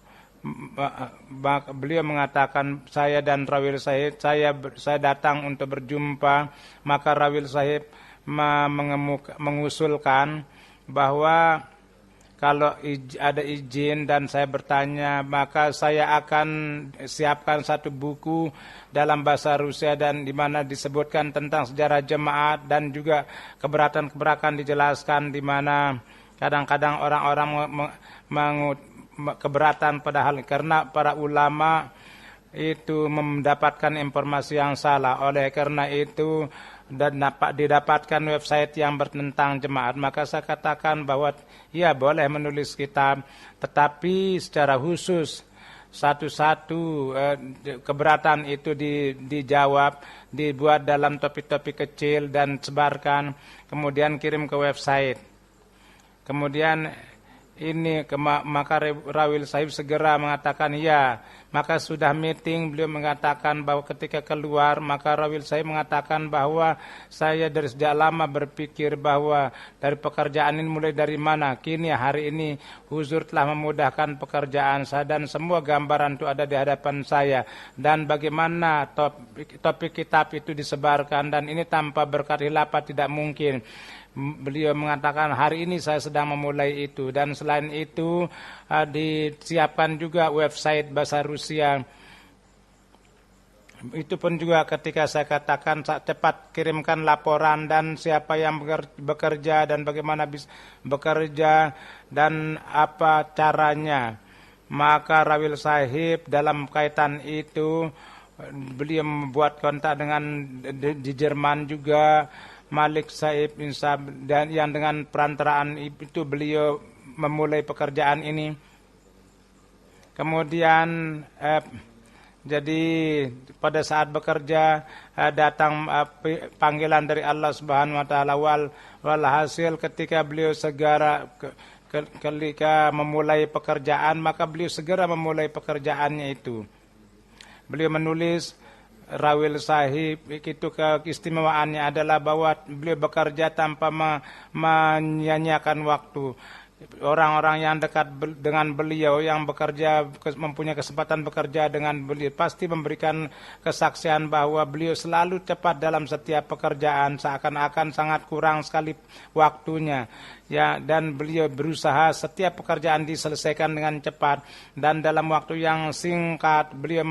Beliau mengatakan, saya dan Rawil Sahib, saya datang untuk berjumpa. Maka Rawil Sahib mengusulkan bahwa kalau ada izin dan saya bertanya, maka saya akan siapkan satu buku dalam bahasa Rusia dan di mana disebutkan tentang sejarah jemaat dan juga keberatan-keberatan dijelaskan, di mana kadang-kadang orang-orang keberatan padahal karena para ulama itu mendapatkan informasi yang salah. Oleh karena itu dan didapatkan website yang bertentang jemaat, maka saya katakan bahwa ya boleh menulis kitab, tetapi secara khusus satu-satu keberatan itu dijawab, dibuat dalam topik-topik kecil dan sebarkan, kemudian kirim ke website. Kemudian maka Rawil Sahib segera mengatakan ya. Maka sudah meeting, beliau mengatakan bahwa ketika keluar, maka Rawil Sahib mengatakan bahwa saya dari sejak lama berpikir bahwa dari pekerjaan ini mulai dari mana. Kini hari ini Huzur telah memudahkan pekerjaan saya dan semua gambaran itu ada di hadapan saya. Dan bagaimana topik kitab itu disebarkan, dan ini tanpa berkat khilafah tidak mungkin. Beliau mengatakan hari ini saya sedang memulai itu, dan selain itu disiapkan juga website bahasa Rusia. Itu pun juga ketika saya katakan cepat kirimkan laporan dan siapa yang bekerja dan bagaimana bekerja dan apa caranya. Maka Rawil Sahib dalam kaitan itu beliau membuat kontak dengan di Jerman juga Malik Saib Insab, dan yang dengan perantaraan itu beliau memulai pekerjaan ini. Kemudian jadi pada saat bekerja datang panggilan dari Allah Subhanahu wa taala, walhasil ketika beliau segera ketika memulai pekerjaan, maka beliau segera memulai pekerjaannya itu. Beliau menulis Rawil Sahib itu keistimewaannya adalah bahwa beliau bekerja tanpa menyanyiakan waktu. Orang-orang yang dekat dengan beliau yang bekerja mempunyai kesempatan bekerja dengan beliau pasti memberikan kesaksian bahwa beliau selalu cepat dalam setiap pekerjaan, seakan-akan sangat kurang sekali waktunya. Ya, dan beliau berusaha setiap pekerjaan diselesaikan dengan cepat, dan dalam waktu yang singkat beliau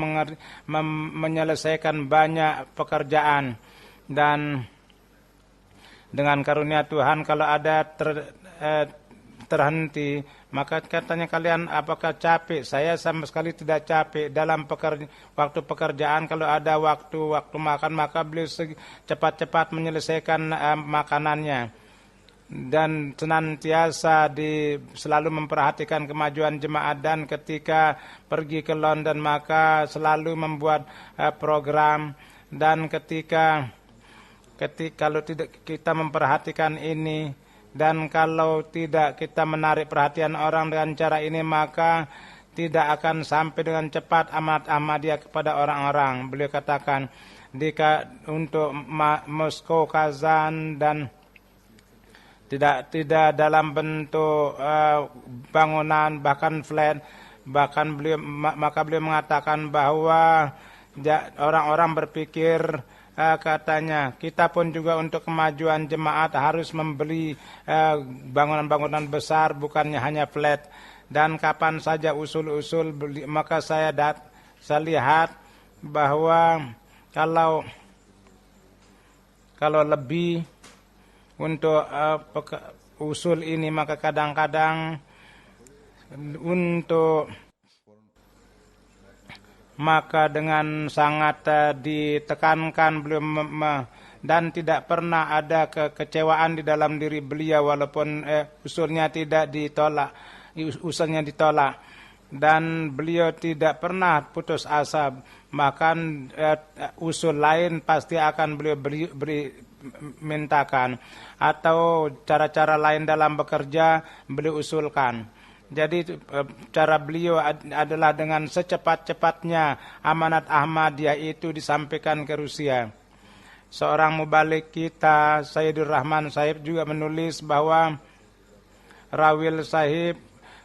menyelesaikan banyak pekerjaan. Dan dengan karunia Tuhan kalau ada terhenti, maka katanya kalian apakah capek? Saya sama sekali tidak capek dalam waktu pekerjaan. Kalau ada waktu makan, maka beliau cepat-cepat menyelesaikan makanannya, dan senantiasa selalu memperhatikan kemajuan jemaat. Dan ketika pergi ke London, maka selalu membuat program. Dan ketika kalau tidak kita memperhatikan ini, dan kalau tidak kita menarik perhatian orang dengan cara ini, maka tidak akan sampai dengan cepat amanat Ahmadiyah kepada orang-orang. Beliau katakan untuk Moskow, Kazan, dan tidak dalam bentuk bangunan bahkan flat, bahkan maka beliau mengatakan bahwa orang-orang berpikir katanya kita pun juga untuk kemajuan jemaat harus membeli bangunan-bangunan besar, bukannya hanya flat. Dan kapan saja usul-usul maka saya lihat bahwa kalau lebih untuk usul ini, maka kadang-kadang untuk maka dengan sangat ditekankan beliau dan tidak pernah ada kekecewaan di dalam diri beliau walaupun usulnya ditolak dan beliau tidak pernah putus asa, bahkan usul lain pasti akan beliau beri mintakan atau cara-cara lain dalam bekerja beliau usulkan. Jadi cara beliau adalah dengan secepat-cepatnya amanat Ahmadiyah itu disampaikan ke Rusia. Seorang mubalik kita, Sayyidur Rahman Sahib juga menulis bahwa Rawil Sahib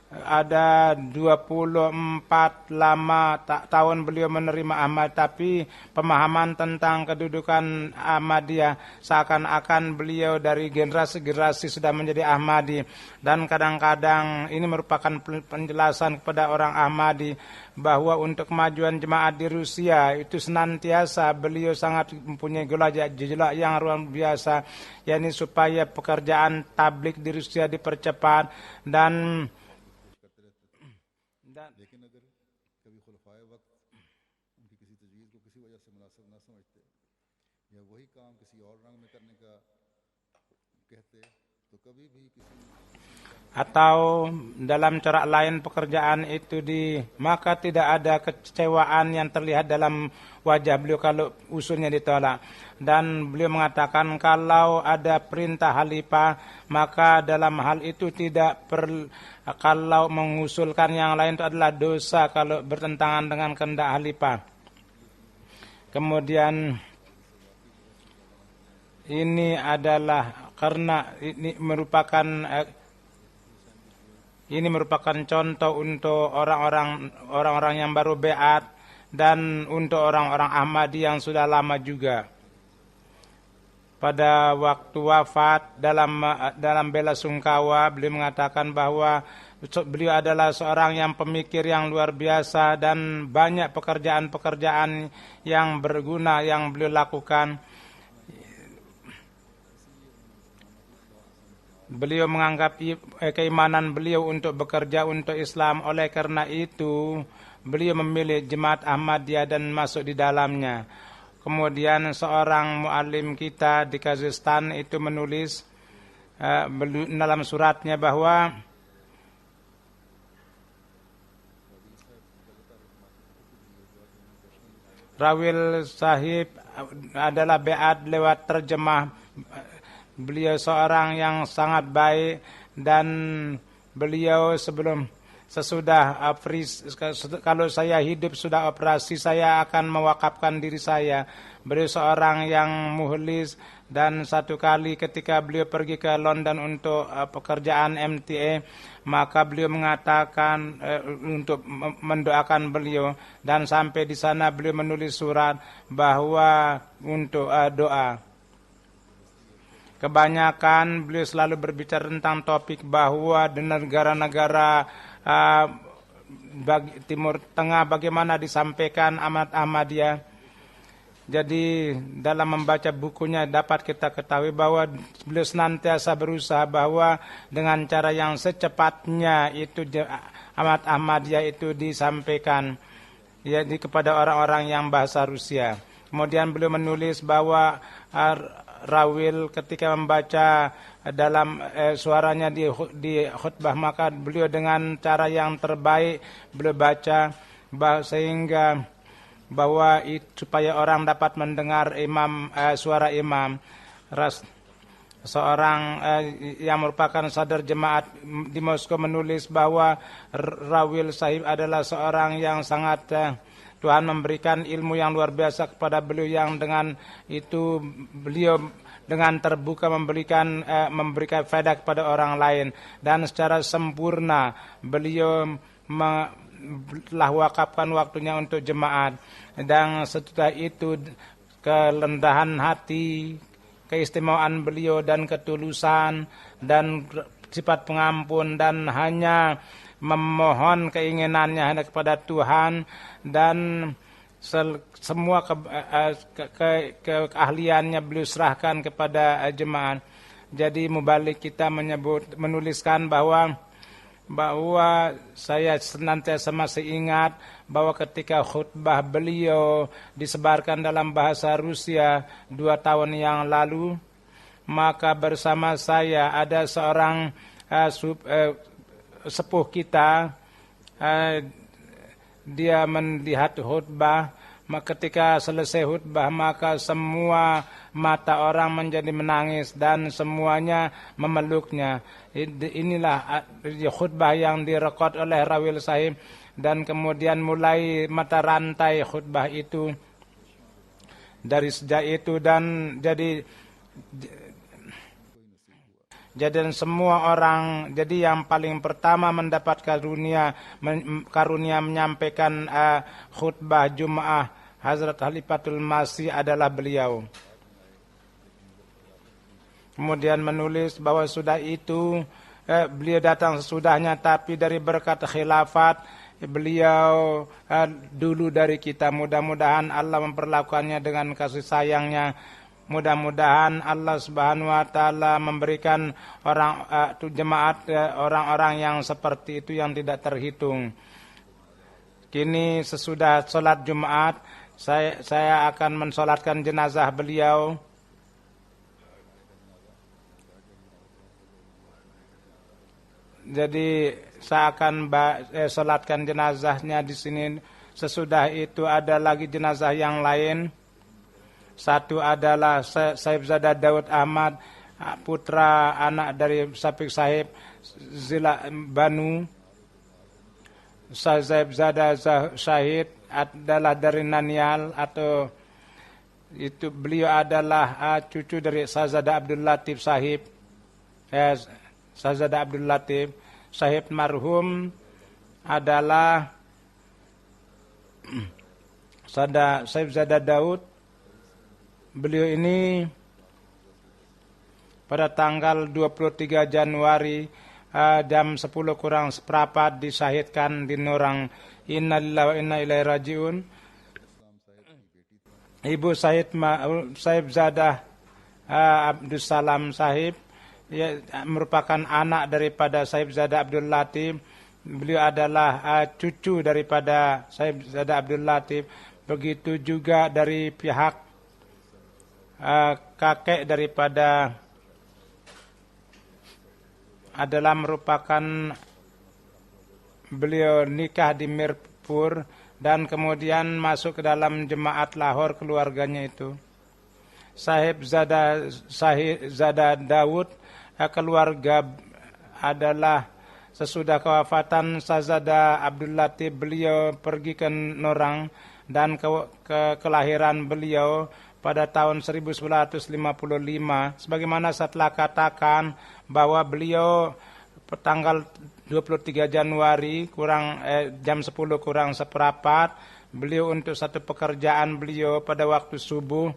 ada 24 tahun beliau menerima Ahmad, tapi pemahaman tentang kedudukan Ahmadiyah seakan-akan beliau dari generasi-generasi sudah menjadi Ahmadi, dan kadang-kadang ini merupakan penjelasan kepada orang Ahmadi bahwa untuk kemajuan jemaat di Rusia itu senantiasa beliau sangat mempunyai gejolak yang luar biasa, yakni supaya pekerjaan tablik di Rusia dipercepat dan लेकिन अगर कभी खुलफाए वक्त उनकी किसी तजवीज़ को किसी वजह से मुनासिब न समझते या वही काम किसी और रंग में करने का कहते तो कभी भी किसी atau dalam corak lain pekerjaan itu maka tidak ada kecewaan yang terlihat dalam wajah beliau kalau usulnya ditolak. Dan beliau mengatakan kalau ada perintah khalifah maka dalam hal itu kalau mengusulkan yang lain itu adalah dosa kalau bertentangan dengan kehendak khalifah. Kemudian ini adalah karena ini merupakan contoh untuk orang-orang yang baru beat dan untuk orang-orang Ahmadi yang sudah lama juga. Pada waktu wafat dalam bela sungkawa beliau mengatakan bahwa beliau adalah seorang yang pemikir yang luar biasa dan banyak pekerjaan-pekerjaan yang berguna yang beliau lakukan. Beliau menganggap keimanan beliau untuk bekerja untuk Islam, oleh karena itu beliau memilih jemaat Ahmadiyah dan masuk di dalamnya. Kemudian seorang muallim kita di Kazakhstan itu menulis dalam suratnya bahwa Rawil Sahib adalah beat lewat terjemah. Beliau seorang yang sangat baik dan beliau sesudah kalau saya hidup sudah operasi saya akan mewakafkan diri saya. Beliau seorang yang mukhlis dan satu kali ketika beliau pergi ke London untuk pekerjaan MTA maka beliau mengatakan untuk mendoakan beliau dan sampai di sana beliau menulis surat bahwa untuk doa. Kebanyakan beliau selalu berbicara tentang topik bahwa di negara-negara Timur Tengah bagaimana disampaikan amanat Ahmadiyah. Jadi dalam membaca bukunya dapat kita ketahui bahwa beliau senantiasa berusaha bahwa dengan cara yang secepatnya itu amanat Ahmadiyah itu disampaikan kepada orang-orang yang bahasa Rusia. Kemudian beliau menulis bahwa Rawil ketika membaca dalam suaranya di khutbah maka beliau dengan cara yang terbaik beliau baca sehingga bahwa supaya orang dapat mendengar suara imam. Seorang yang merupakan sadar jemaat di Moskow menulis bahwa Rawil Sahib adalah seorang yang sangat Tuhan memberikan ilmu yang luar biasa kepada beliau yang dengan itu beliau dengan terbuka memberikan faedah kepada orang lain dan secara sempurna beliau telah wakafkan waktunya untuk jemaat. Dan setelah itu kerendahan hati, keistimewaan beliau dan ketulusan dan sifat pengampun dan hanya memohon keinginannya hanya kepada Tuhan dan semua keahliannya beliau serahkan kepada jemaat. Jadi mubalik kita menuliskan bahwa bahwa saya senantiasa masih ingat bahwa ketika khutbah beliau disebarkan dalam bahasa Rusia 2 tahun yang lalu, maka bersama saya ada seorang sepuh kita, dia melihat khutbah. Ketika selesai khutbah, maka semua mata orang menjadi menangis dan semuanya memeluknya. Inilah khutbah yang direkod oleh Rawil Sahib, dan kemudian mulai mata rantai khutbah itu. Dari sejak itu dan jadi semua orang, jadi yang paling pertama mendapat karunia menyampaikan khutbah Jumat Hazrat Khalifatul Masih adalah beliau. Kemudian menulis bahwa sudah itu beliau datang sesudahnya, tapi dari berkat khilafat beliau dulu dari kita. Mudah-mudahan Allah memperlakukannya dengan kasih sayangnya. Mudah-mudahan Allah Subhanahu wa taala memberikan jemaat orang-orang yang seperti itu yang tidak terhitung. Kini sesudah sholat Jumat, saya akan mensolatkan jenazah beliau. Jadi saya akan sholatkan jenazahnya di sini. Sesudah itu ada lagi jenazah yang lain. Satu adalah Saibzada Daud Ahmad, putra anak dari Safiq Sahib Zila Banu. Saibzada Syahid adalah dari Nanial, atau itu beliau adalah cucu dari Sazada Abdul Latif Sahib. Sazada Abdul Latif Sahib marhum adalah Saibzada Daud. Beliau ini pada tanggal 23 Januari jam 10 kurang seperempat disahidkan di Norang. Innalillahi wa inna ilaihi rajiun. Ibu Saibzada Abdul Salam Sahib, ya, merupakan anak daripada Saibzada Abdul Latif. Beliau adalah cucu daripada Saibzada Abdul Latif. Begitu juga dari pihak kakek daripada adalah merupakan beliau nikah di Mirpur dan kemudian masuk ke dalam jemaat Lahore keluarganya itu. Sahib Zada Daud keluarga adalah sesudah kewafatan Sazada Abdul Latif, beliau pergi ke Norang dan kelahiran beliau pada tahun 1955. Sebagaimana saya telah katakan bahwa beliau tanggal 23 Januari jam 10 kurang seperempat, beliau untuk satu pekerjaan beliau pada waktu subuh,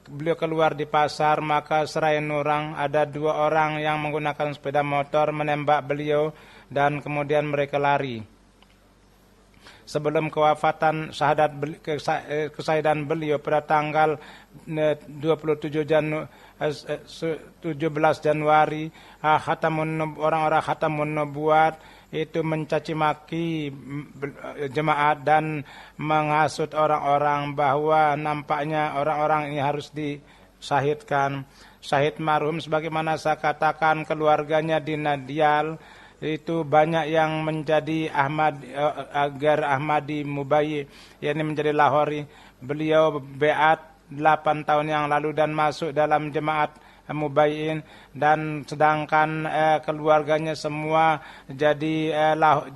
beliau keluar di pasar, maka seraya Norang ada 2 orang yang menggunakan sepeda motor menembak beliau dan kemudian mereka lari. Sebelum kewafatan kesahidan beliau pada tanggal 17 Januari, orang-orang Khatamun Nubuwat itu mencaci maki jemaat dan menghasut orang-orang bahwa nampaknya orang-orang ini harus disahidkan. Syahid marhum sebagaimana saya katakan, keluarganya di Nadial itu banyak yang menjadi agar Ahmadi Mubayyi, yakni menjadi Lahori. Beliau beat 8 tahun yang lalu dan masuk dalam jemaat Mubayyin, dan sedangkan keluarganya semua jadi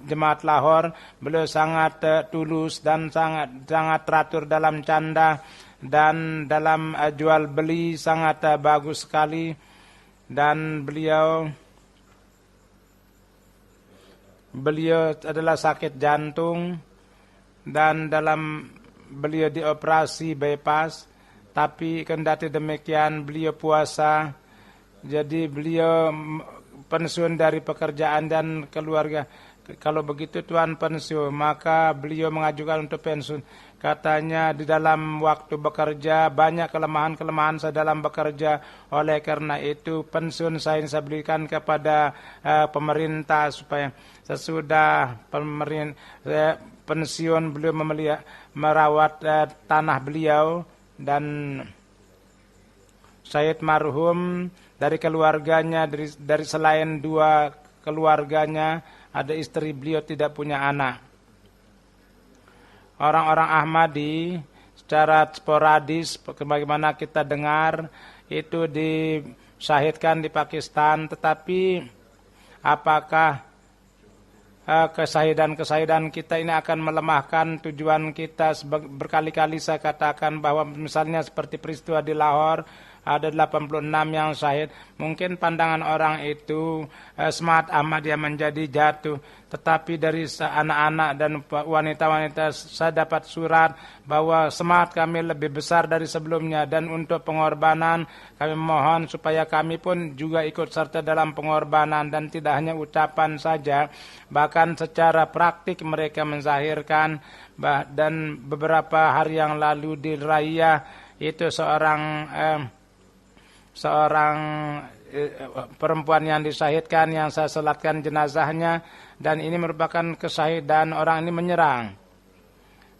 jemaat Lahore. Beliau sangat tulus dan sangat teratur dalam canda dan dalam jual beli sangat bagus sekali. Dan beliau adalah sakit jantung dan beliau dioperasi bypass, tapi kendati demikian beliau puasa. Jadi beliau pensiun dari pekerjaan dan keluarga. Kalau begitu Tuan pensiun, maka beliau mengajukan untuk pensiun. katanya di dalam waktu bekerja banyak kelemahan-kelemahan saya dalam bekerja. Oleh karena itu pensiun saya berikan kepada pemerintah supaya sesudah pensiun beliau merawat tanah beliau. Dan Sayyid marhum dari keluarganya, dari selain 2 keluarganya, ada istri beliau tidak punya anak. Orang-orang Ahmadi secara sporadis, bagaimana kita dengar, itu disyahidkan di Pakistan, tetapi apakah kesahidan kita ini akan melemahkan tujuan kita? Berkali-kali saya katakan bahwa misalnya seperti peristiwa di Lahore, ada 86 yang syahid. Mungkin pandangan orang itu semangat Ahmadiyah menjadi jatuh. Tetapi dari anak-anak dan wanita-wanita saya dapat surat bahwa semangat kami lebih besar dari sebelumnya. Dan untuk pengorbanan kami mohon supaya kami pun juga ikut serta dalam pengorbanan. Dan tidak hanya ucapan saja, bahkan secara praktik mereka menzahirkan. Dan beberapa hari yang lalu di Raya itu seorang perempuan yang disyahidkan, yang saya salatkan jenazahnya, dan ini merupakan kesyahidan. Orang ini menyerang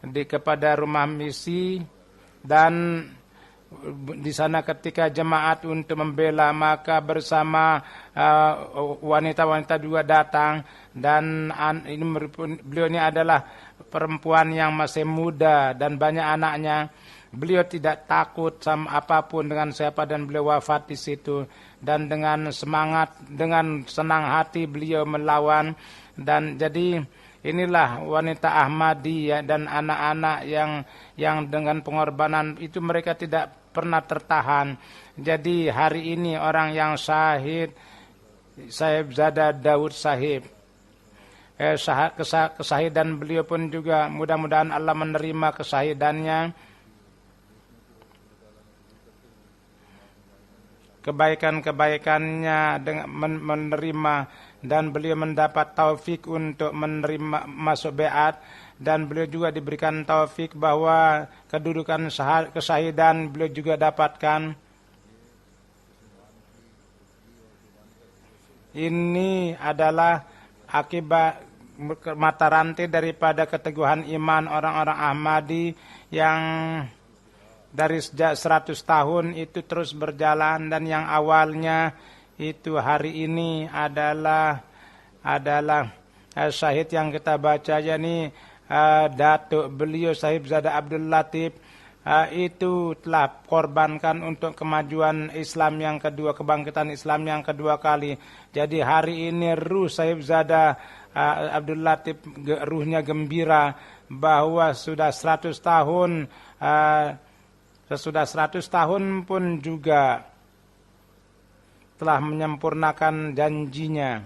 kepada rumah misi, dan di sana ketika jemaat untuk membela, maka bersama wanita-wanita juga datang. Dan beliau ini adalah perempuan yang masih muda dan banyak anaknya. Beliau tidak takut sama apapun dengan siapa, dan beliau wafat di situ. Dan dengan semangat, dengan senang hati beliau melawan. Dan jadi inilah wanita Ahmadi ya, dan anak-anak yang dengan pengorbanan itu mereka tidak pernah tertahan. Jadi hari ini orang yang syahid, Sahibzada Daud Sahib, kesahidan beliau pun juga mudah-mudahan Allah menerima kesahidannya. Kebaikan-kebaikannya dengan menerima, dan beliau mendapat taufik untuk menerima masuk beat, dan beliau juga diberikan taufik bahwa kedudukan kesahidan beliau juga dapatkan. Ini adalah akibat mata rantai daripada keteguhan iman orang-orang Ahmadi yang dari sejak 100 tahun itu terus berjalan. Dan yang awalnya itu hari ini adalah syahid yang kita baca, yakni datuk beliau Sahibzada Abdul Latif, itu telah korbankan untuk kemajuan Islam yang kedua, kebangkitan Islam yang kedua kali. Jadi hari ini ruh Sahibzada Abdul Latif, ruhnya gembira bahwa sudah 100 tahun, sesudah 100 tahun pun juga telah menyempurnakan janjinya.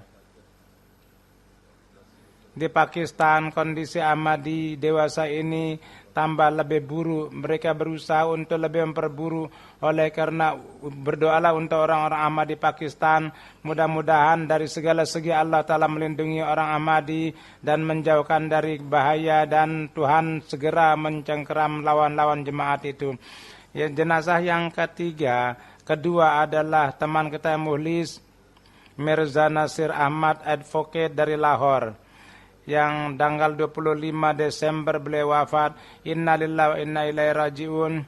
Di Pakistan kondisi Ahmadi dewasa ini tambah lebih buruk. Mereka berusaha untuk lebih memperburuk. Oleh karena berdoalah untuk orang-orang Ahmadi Pakistan. Mudah-mudahan dari segala segi Allah Ta'ala melindungi orang Ahmadi dan menjauhkan dari bahaya, dan Tuhan segera mencengkeram lawan-lawan jemaat itu. Ya, jenazah yang kedua adalah teman kita yang muhlis, Mirza Nasir Ahmad, advocate dari Lahore, yang tanggal 25 Desember beliau wafat. Innalillahi wa inna ilaihi rajiun.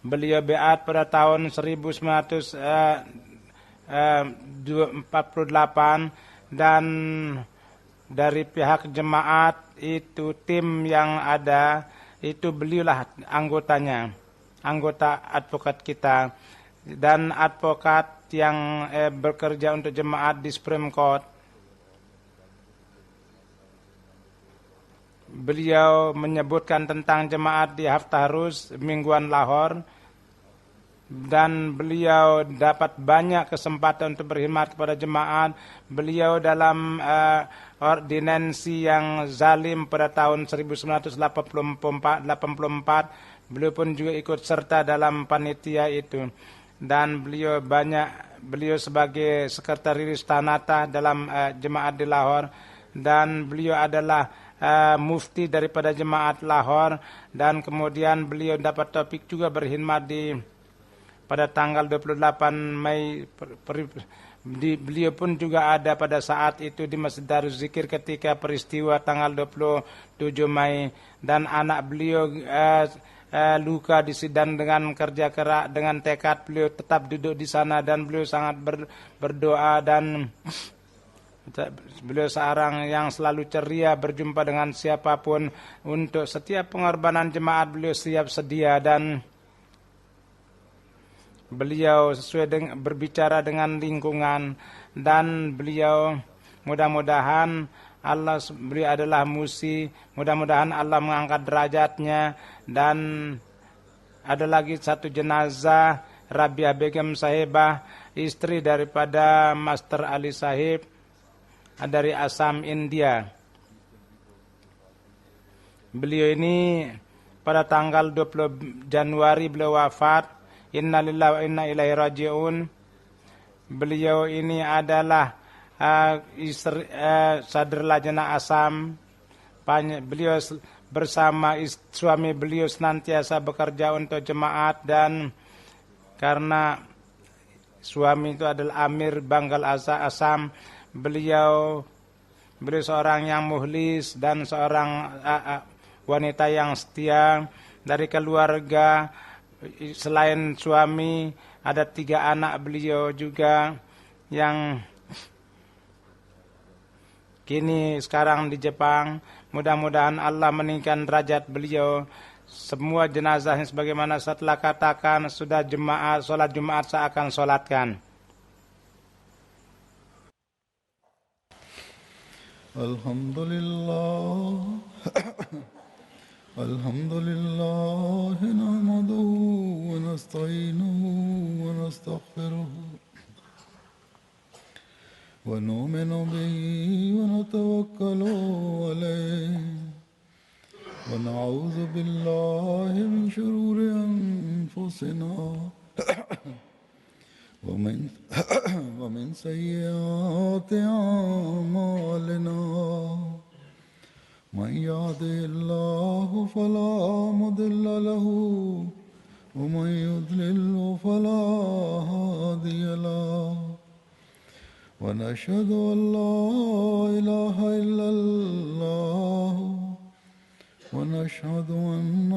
Beliau beat pada tahun 1948, dan dari pihak jemaat itu tim yang ada itu beliaulah anggotanya, anggota advokat kita, dan advokat yang bekerja untuk jemaat di Supreme Court. Beliau menyebutkan tentang jemaat di Haftarus mingguan Lahore, dan beliau dapat banyak kesempatan untuk berkhidmat kepada jemaat. Beliau dalam ordinansi yang zalim pada tahun 1984, beliau pun juga ikut serta dalam panitia itu. Dan beliau sebagai sekretaris Tanata dalam jemaat di Lahore, dan beliau adalah mufti daripada jemaat Lahore, dan kemudian beliau dapat topik juga berkhidmat pada tanggal 28 Mei. Beliau pun juga ada pada saat itu di Masjid Darul Zikir ketika peristiwa tanggal 27 Mei, dan anak beliau luka di sidang. Dengan kerja keras, dengan tekad beliau tetap duduk di sana, dan beliau sangat berdoa, dan beliau seorang yang selalu ceria berjumpa dengan siapapun. Untuk setiap pengorbanan jemaat beliau siap sedia, dan beliau sesuai dengan berbicara dengan lingkungan, dan beliau mudah-mudahan beliau adalah musi, mudah-mudahan Allah mengangkat derajatnya. Dan ada lagi satu jenazah, Rabiah Begum Sahibah, istri daripada Master Ali Sahib dari Assam, India. Beliau ini pada tanggal 20 Januari beliau wafat. Innalillahi wa inna ilaihi raji'un. Beliau ini adalah istri Sadr Lajnah Assam. Beliau bersama suami beliau senantiasa bekerja untuk jemaat, dan karena suami itu adalah Amir Bangal Assam, beliau seorang yang muhlis dan seorang wanita yang setia. Dari keluarga, selain suami, ada 3 anak beliau juga yang kini sekarang di Jepang. Mudah-mudahan Allah meninggikan derajat beliau. Semua jenazahnya sebagaimana setelah katakan, sudah jemaat, sholat Jumat saya akan sholatkan. Alhamdulillah. Alhamdulillah nahmaduhu wa nasta'inuhu wa nastaghfiruh wa nu'minu bihi wa natawakkalu alayhi wa na'udzu billahi min shururi anfusina wa min sayyiati a'malina. من يهده الله فلا مضل له ومن يضلل فلا هادي له ونشهد أن لا إله إلا الله ونشهد أن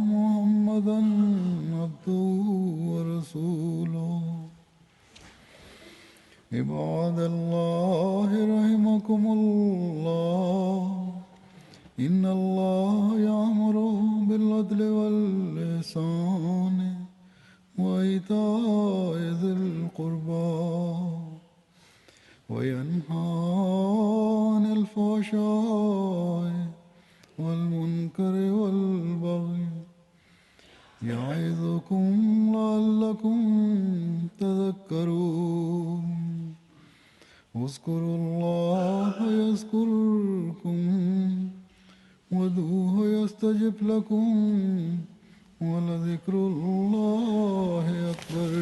محمدا عبده ورسوله. عباد الله رحمكم الله، إن الله يأمر بالعدل والإحسان وإيتاء ذي القربى وينهى عن الفحشاء والمنكر والبغي يعظكم لعلكم تذكرون. اذكروا الله يذكركم وادعوه يستجب لكم ولذكر الله أكبر.